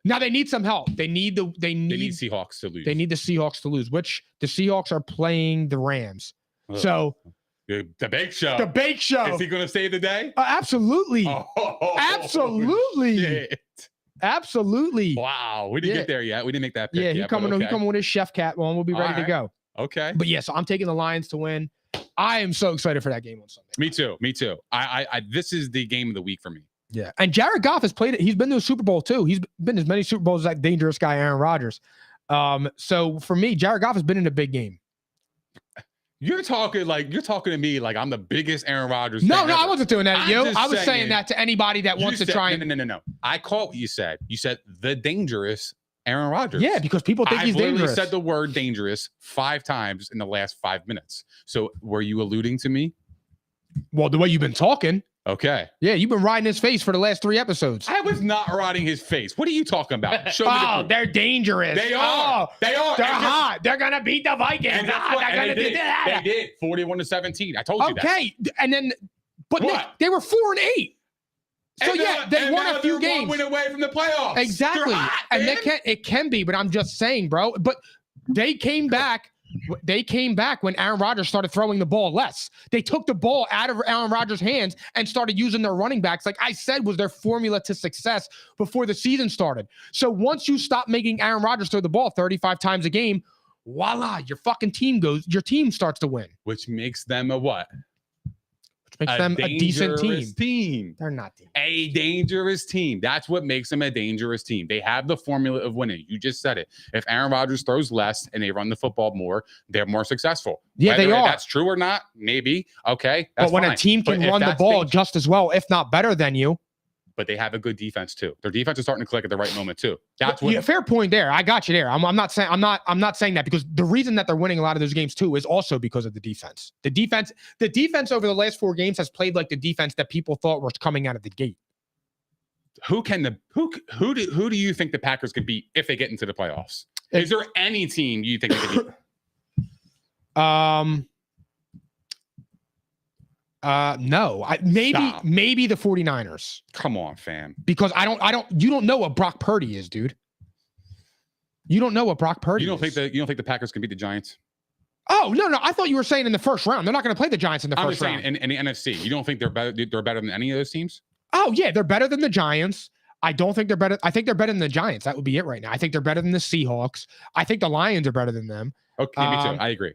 Now they need some help. They need Seahawks to lose. They need the Seahawks to lose, which the Seahawks are playing the Rams. Ugh. So the Bake Show. The Bake Show. Is he going to save the day? Absolutely. Absolutely. Shit. Absolutely. Wow. We didn't get there yet. We didn't make that pick yet. He coming with his chef cat on. We'll be ready to go. Okay. But yeah, so I'm taking the Lions to win. I am so excited for that game on Sunday. Me too. I this is the game of the week for me. Yeah. And Jared Goff has played it. He's been to a Super Bowl too. He's been as many Super Bowls as that dangerous guy, Aaron Rodgers. So for me, Jared Goff has been in a big game. You're talking to me like I'm the biggest Aaron Rodgers. No, I wasn't doing that at you. I was saying that to anybody that wants to try and No. I caught what you said. You said the dangerous Aaron Rodgers. Yeah, because people think he's dangerous. I said the word dangerous 5 times in the last 5 minutes. So were you alluding to me? Well, the way you've been talking. Okay. Yeah, you've been riding his face for the last 3 episodes. I was not riding his face. What are you talking about? Show me they're dangerous. They are. They are. They're hot. They're going to beat the Vikings. And they did. 41-17. I told you that. Okay. And then, but Nick, they were 4-8. So they won a few games. One win away from the playoffs. Exactly. And it can be, but I'm just saying, bro. But they came back. They came back when Aaron Rodgers started throwing the ball less. They took the ball out of Aaron Rodgers' hands and started using their running backs, like I said, was their formula to success before the season started. So once you stop making Aaron Rodgers throw the ball 35 times a game, voila, your your team starts to win. Which makes them a what? Which makes them a decent team. They're not a dangerous team. That's what makes them a dangerous team. They have the formula of winning. You just said it. If Aaron Rodgers throws less and they run the football more, they're more successful. Yeah, Whether they are. That's true or not, maybe. Okay. But when a team can run the ball just as well, if not better than you. But they have a good defense too. Their defense is starting to click at the right moment too. That's what. Yeah, fair point there. I got you there. I'm not saying that because the reason that they're winning a lot of those games too is also because of the defense. The defense over the last 4 games has played like the defense that people thought was coming out of the gate. Who do you think the Packers can beat if they get into the playoffs? Is there any team you think they can beat? No. Maybe the 49ers. Come on, fam. Because you don't know what Brock Purdy is, dude. You don't know what Brock Purdy is. You don't think the Packers can beat the Giants? Oh, no. I thought you were saying in the first round. They're not going to play the Giants in the first round. In the NFC. You don't think they're better than any of those teams? Oh, yeah, they're better than the Giants. I don't think they're better. I think they're better than the Giants. That would be it right now. I think they're better than the Seahawks. I think the Lions are better than them. Okay, me too. I agree.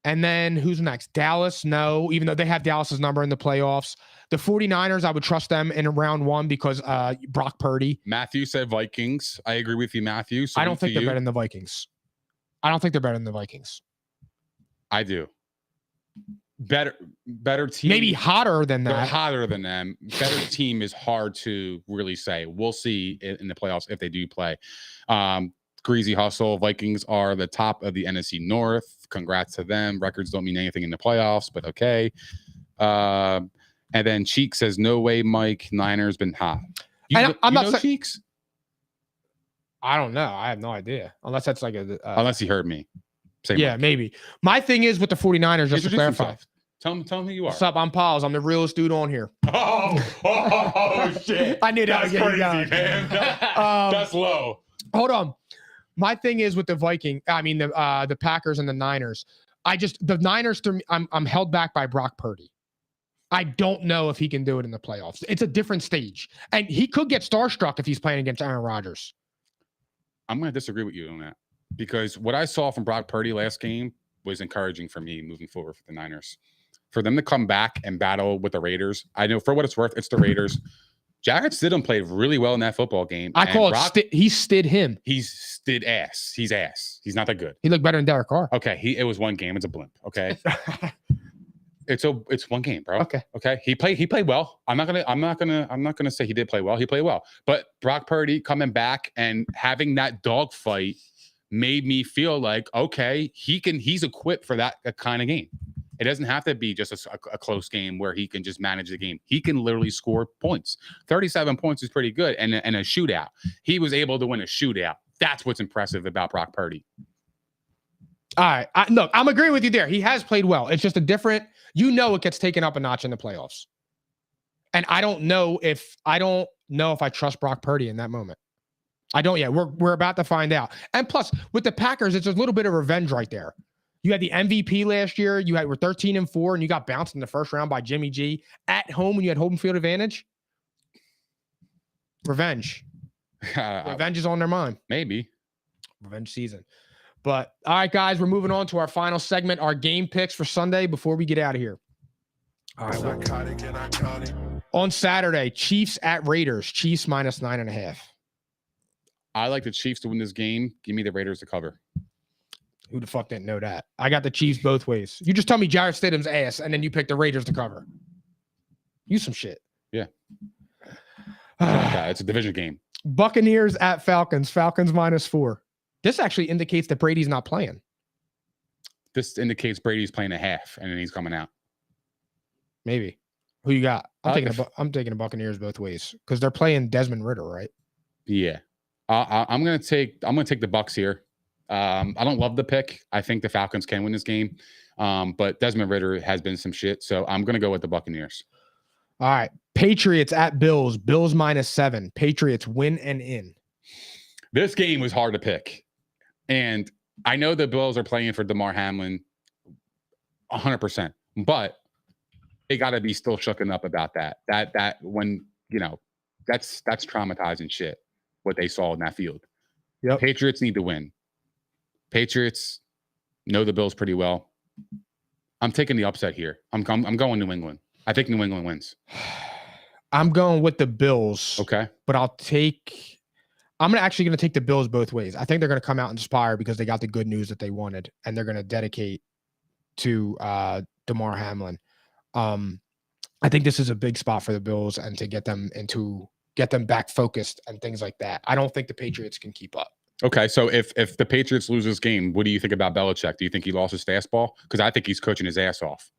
And then who's next? Dallas, no, even though they have Dallas's number in the playoffs. The 49ers, I would trust them in round 1 because Brock Purdy. Matthew said Vikings. I agree with you, Matthew. I don't think they're better than the Vikings. I do. Better team. Maybe hotter than They're that. hotter than them. Better team is hard to really say. We'll see in the playoffs if they do play. Greasy Hustle. Vikings are the top of the NFC North. Congrats to them. Records don't mean anything in the playoffs, but okay. And then Cheek says, "No way, Mike. Niners been hot." I'm not saying Cheeks. I don't know. I have no idea. Unless that's like a Unless he heard me. Say yeah, Mike. maybe. My thing is with the 49ers, just to Introduce clarify. yourself. Tell him who you are. What's up? I'm Piles. I'm the realest dude on here. Oh shit. I knew that was That's getting crazy, man. That's low. Hold on. My thing is with the the Packers and the Niners. The Niners, I'm held back by Brock Purdy. I don't know if he can do it in the playoffs. It's a different stage. And he could get starstruck if he's playing against Aaron Rodgers. I'm going to disagree with you on that because what I saw from Brock Purdy last game was encouraging for me moving forward for the Niners. For them to come back and battle with the Raiders, I know for what it's worth, it's the Raiders. Jared Stidham played really well in that football game. I call it he stid him. He's stid ass. He's ass. He's not that good. He looked better than Derek Carr. Okay, it was one game. It's a blimp. Okay. It's one game, bro. Okay. He played well. I'm not gonna say he did play well. He played well. But Brock Purdy coming back and having that dogfight made me feel like, okay, he's equipped for that kind of game. It doesn't have to be just a close game where he can just manage the game. He can literally score points. 37 points is pretty good. And a shootout. He was able to win a shootout. That's what's impressive about Brock Purdy. All right. Look, I'm agreeing with you there. He has played well. It's just a different, it gets taken up a notch in the playoffs. And I don't know if I trust Brock Purdy in that moment. I don't yet. We're about to find out. And plus, with the Packers, it's a little bit of revenge right there. You had the MVP last year. Were 13-4, and you got bounced in the first round by Jimmy G at home when you had home field advantage. Revenge. Revenge is on their mind. Maybe. Revenge season. But all right, guys, we're moving on to our final segment, our game picks for Sunday before we get out of here. All right. Psychotic and iconic. On Saturday, Chiefs at Raiders. Chiefs minus 9.5. I like the Chiefs to win this game. Give me the Raiders to cover. Who the fuck didn't know that? I got the Chiefs both ways. You just tell me Jared Stidham's ass, and then you pick the Raiders to cover. You some shit. Yeah. It's a division game. Buccaneers at Falcons. Falcons minus 4. This actually indicates that Brady's not playing. This indicates Brady's playing a half, and then he's coming out. Maybe. Who you got? I'm taking the Buccaneers both ways because they're playing Desmond Ridder, right? Yeah. I'm gonna take the Bucs here. I don't love the pick. I think the Falcons can win this game, but Desmond Ridder has been some shit, so I'm gonna go with the Buccaneers. All right, Patriots at Bills. Bills minus 7. Patriots win and in. This game was hard to pick, and I know the Bills are playing for Damar Hamlin 100%, but they got to be still shooken up about that. That when that's traumatizing shit. What they saw in that field. Yep. Patriots need to win. Patriots know the Bills pretty well. I'm taking the upset here. I'm going New England. I think New England wins. I'm going with the Bills. Okay. But I'm actually going to take the Bills both ways. I think they're going to come out inspired because they got the good news that they wanted, and they're going to dedicate to Damar Hamlin. I think this is a big spot for the Bills and to get them back focused and things like that. I don't think the Patriots can keep up. Okay, so if the Patriots lose this game, what do you think about Belichick? Do you think he lost his fastball? Because I think he's coaching his ass off.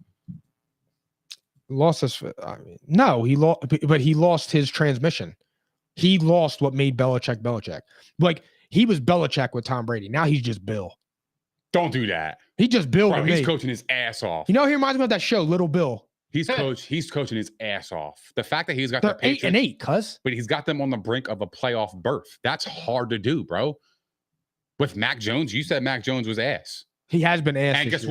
No, he lost his transmission. He lost what made Belichick Belichick. Like, he was Belichick with Tom Brady. Now he's just Bill. Don't do that. He just Bill. Bro, he's coaching his ass off. He reminds me of that show, Little Bill. He's coaching his ass off. The fact that he's got They're the Patriots 8-8, cuz. but he's got them on the brink of a playoff berth. That's hard to do, bro. With Mac Jones, you said Mac Jones was ass. He has been ass. And guess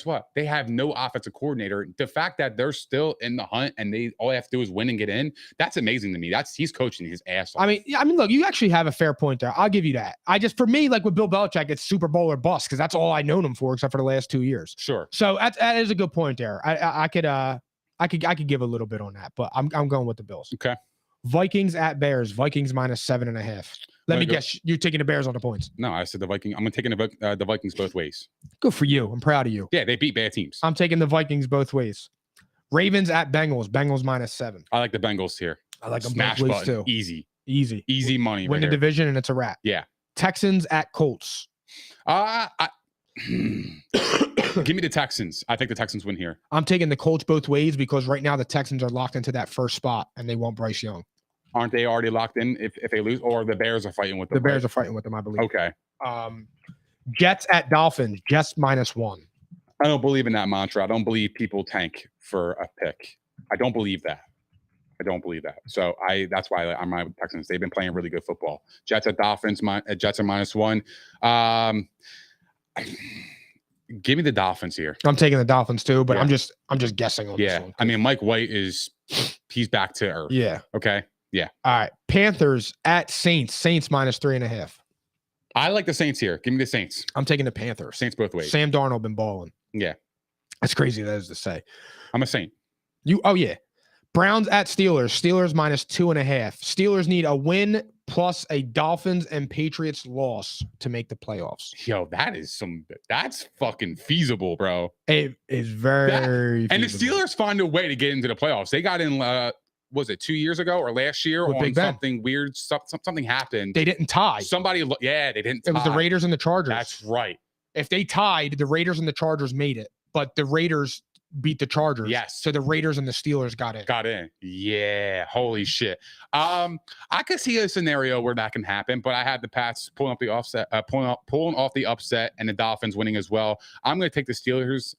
what? They have no offensive coordinator. The fact that they're still in the hunt and all they have to do is win and get in, that's amazing to me. He's coaching his ass off. I mean, look, you actually have a fair point there. I'll give you that. For me, like with Bill Belichick, it's Super Bowl or bust because that's all I known him for, except for the last 2 years. Sure. So that is a good point there. I could give a little bit on that, but I'm going with the Bills. Okay. Vikings at Bears. Vikings minus 7.5. Let me guess. You're taking the Bears on the points. No, I said the Vikings. I'm taking the Vikings both ways. Good for you. I'm proud of you. Yeah, they beat bad teams. I'm taking the Vikings both ways. Ravens at Bengals. Bengals -7. I like the Bengals here. I like them Smash both ways button. too. Easy money. Win right the here. division and it's a wrap. Yeah. Texans at Colts. Give me the Texans. I think the Texans win here. I'm taking the Colts both ways because right now the Texans are locked into that first spot and they want Bryce Young. Aren't they already locked in if they lose? Or the Bears are fighting with them? The Bears are fighting with them, I believe. Okay. Jets at Dolphins. Jets -1. I don't believe in that mantra. I don't believe people tank for a pick. I don't believe that. So that's why I'm right with Texans. They've been playing really good football. Jets at Dolphins. Jets are -1. Give me the Dolphins here. I'm taking the Dolphins too, but Yeah. I'm just guessing on this one. I mean, Mike White he's back to earth. Yeah. Okay. Yeah. All right. Panthers at Saints. Saints -3.5. I like the Saints here. Give me the Saints. I'm taking the Panthers. Saints both ways. Sam Darnold been balling. Yeah. That's crazy. That is to say. I'm a Saint. Oh yeah. Browns at Steelers. Steelers -2.5. Steelers need a win plus a Dolphins and Patriots loss to make the playoffs. Yo, that's fucking feasible, bro. It is very And the feasible. Steelers find a way to get into the playoffs. They got in was it 2 years ago or last year With on Big Ben. something weird? Something happened. They didn't tie. They didn't tie. It was the Raiders and the Chargers. That's right. If they tied, the Raiders and the Chargers made it, but the Raiders beat the Chargers. Yes. So the Raiders and the Steelers got in. Got in. Yeah. Holy shit. I could see a scenario where that can happen, but I had the Pats pulling off the upset and the Dolphins winning as well. I'm going to take the Steelers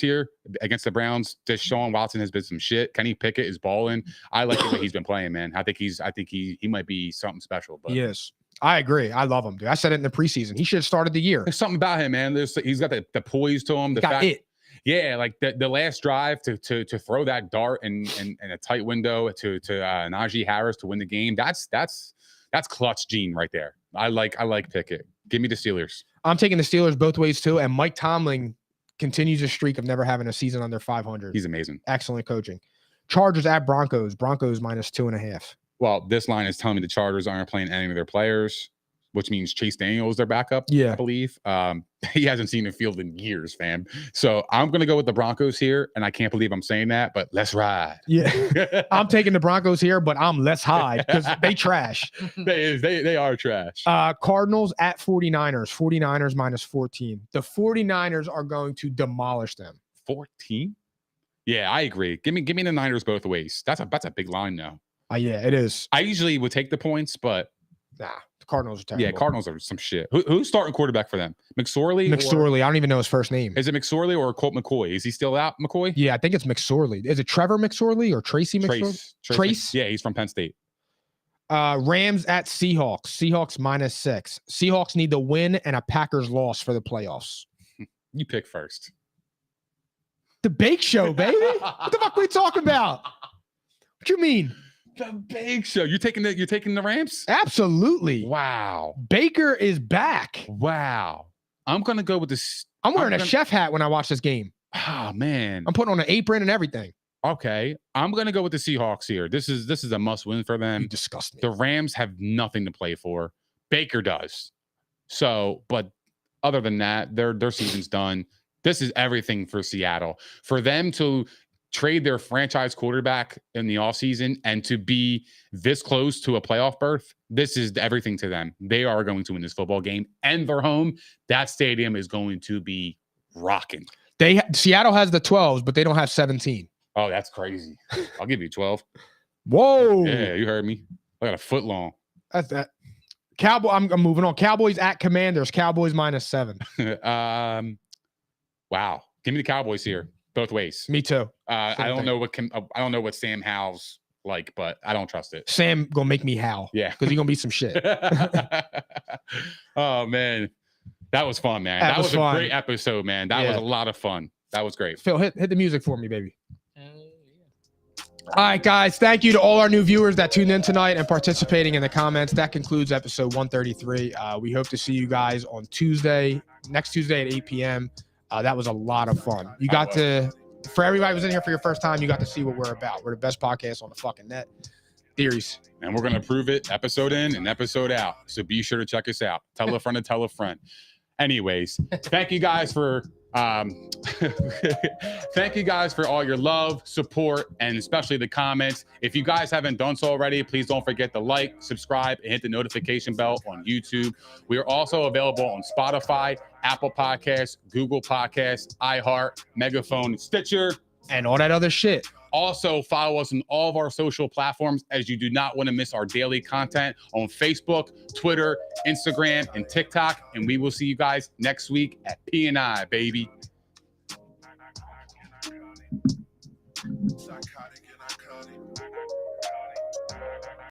here against the Browns. Deshaun Watson has been some shit. Kenny Pickett is balling. I like the way he's been playing, man. I think he might be something special. But He is. I agree. I love him, dude. I said it in the preseason. He should have started the year. there's something about him, man. He's got the poise to him. Yeah, like the last drive to throw that dart in a tight window to Najee Harris to win the game. That's clutch gene right there. I like Pickett. Give me the Steelers. I'm taking the Steelers both ways too. And Mike Tomlin continues a streak of never having a season under 500. He's amazing. Excellent coaching. Chargers at Broncos. Broncos -2.5. Well, this line is telling me the Chargers aren't playing any of their players, which means Chase Daniel is their backup. Yeah. I believe. He hasn't seen the field in years, fam. So I'm going to go with the Broncos here, and I can't believe I'm saying that, but let's ride. Yeah. I'm taking the Broncos here, but I'm less high because they trash. They are trash. Cardinals at 49ers. 49ers -14. The 49ers are going to demolish them. 14? Yeah, I agree. Give me the Niners both ways. That's a big line now. Yeah, it is. I usually would take the points, but Nah, the Cardinals are terrible. yeah, Cardinals are some shit. Who's starting quarterback for them? McSorley? McSorley. I don't even know his first name. Is it McSorley or Colt McCoy? Is he still out, McCoy? Yeah, I think it's McSorley. Is it Trevor McSorley or Tracy McSorley? Trace? Yeah, he's from Penn State. Rams at Seahawks. Seahawks -6. Seahawks need the win and a Packers loss for the playoffs. You pick first. The Bake Show, baby. What the fuck are we talking about? What you mean? The Big Show. You're taking the Rams? Absolutely. Wow. Baker is back. Wow. I'm gonna go with this. I'm wearing a chef hat when I watch this game. Oh man. I'm putting on an apron and everything. Okay. I'm gonna go with the Seahawks here. This is a must win for them. You disgust me. The Rams have nothing to play for. Baker does. So, but other than that, their season's done. This is everything for Seattle. For them to trade their franchise quarterback in the offseason and to be this close to a playoff berth, this is everything to them. They are going to win this football game, and they're home. That stadium is going to be rocking. Seattle has the 12s, but they don't have 17. Oh, that's crazy. I'll give you 12. Whoa. Yeah, you heard me. I got a foot long. That's that. Cowboy. I'm moving on. Cowboys at Commanders. Cowboys -7. Wow. Give me the Cowboys here, both ways. Me too. I don't know what Sam Howell's like, but I don't trust it. Sam gonna make me howl. Yeah, because he's gonna be some shit. Oh man, that was fun, man. That was fun. A great episode, man. That was a lot of fun. That was great. Phil, hit the music for me, baby. All right, guys. Thank you to all our new viewers that tuned in tonight and participating in the comments. That concludes episode 133. We hope to see you guys on next Tuesday at 8 p.m. That was a lot of fun. You got to, for everybody who's in here for your first time, you got to see what we're about. We're the best podcast on the fucking net. Theories. And we're going to prove it episode in and episode out. So be sure to check us out. Tell a friend to tell a friend. Anyways, thank you guys for thank you guys for all your love, support, and especially the comments. If you guys haven't done so already, please don't forget to like, subscribe, and hit the notification bell on YouTube. We are also available on Spotify, Apple Podcasts, Google Podcasts, iHeart, Megaphone, Stitcher, and all that other shit. Also, follow us on all of our social platforms, as you do not want to miss our daily content on Facebook, Twitter, Instagram, and TikTok. And we will see you guys next week at P&I, baby. Psychotic and iconic.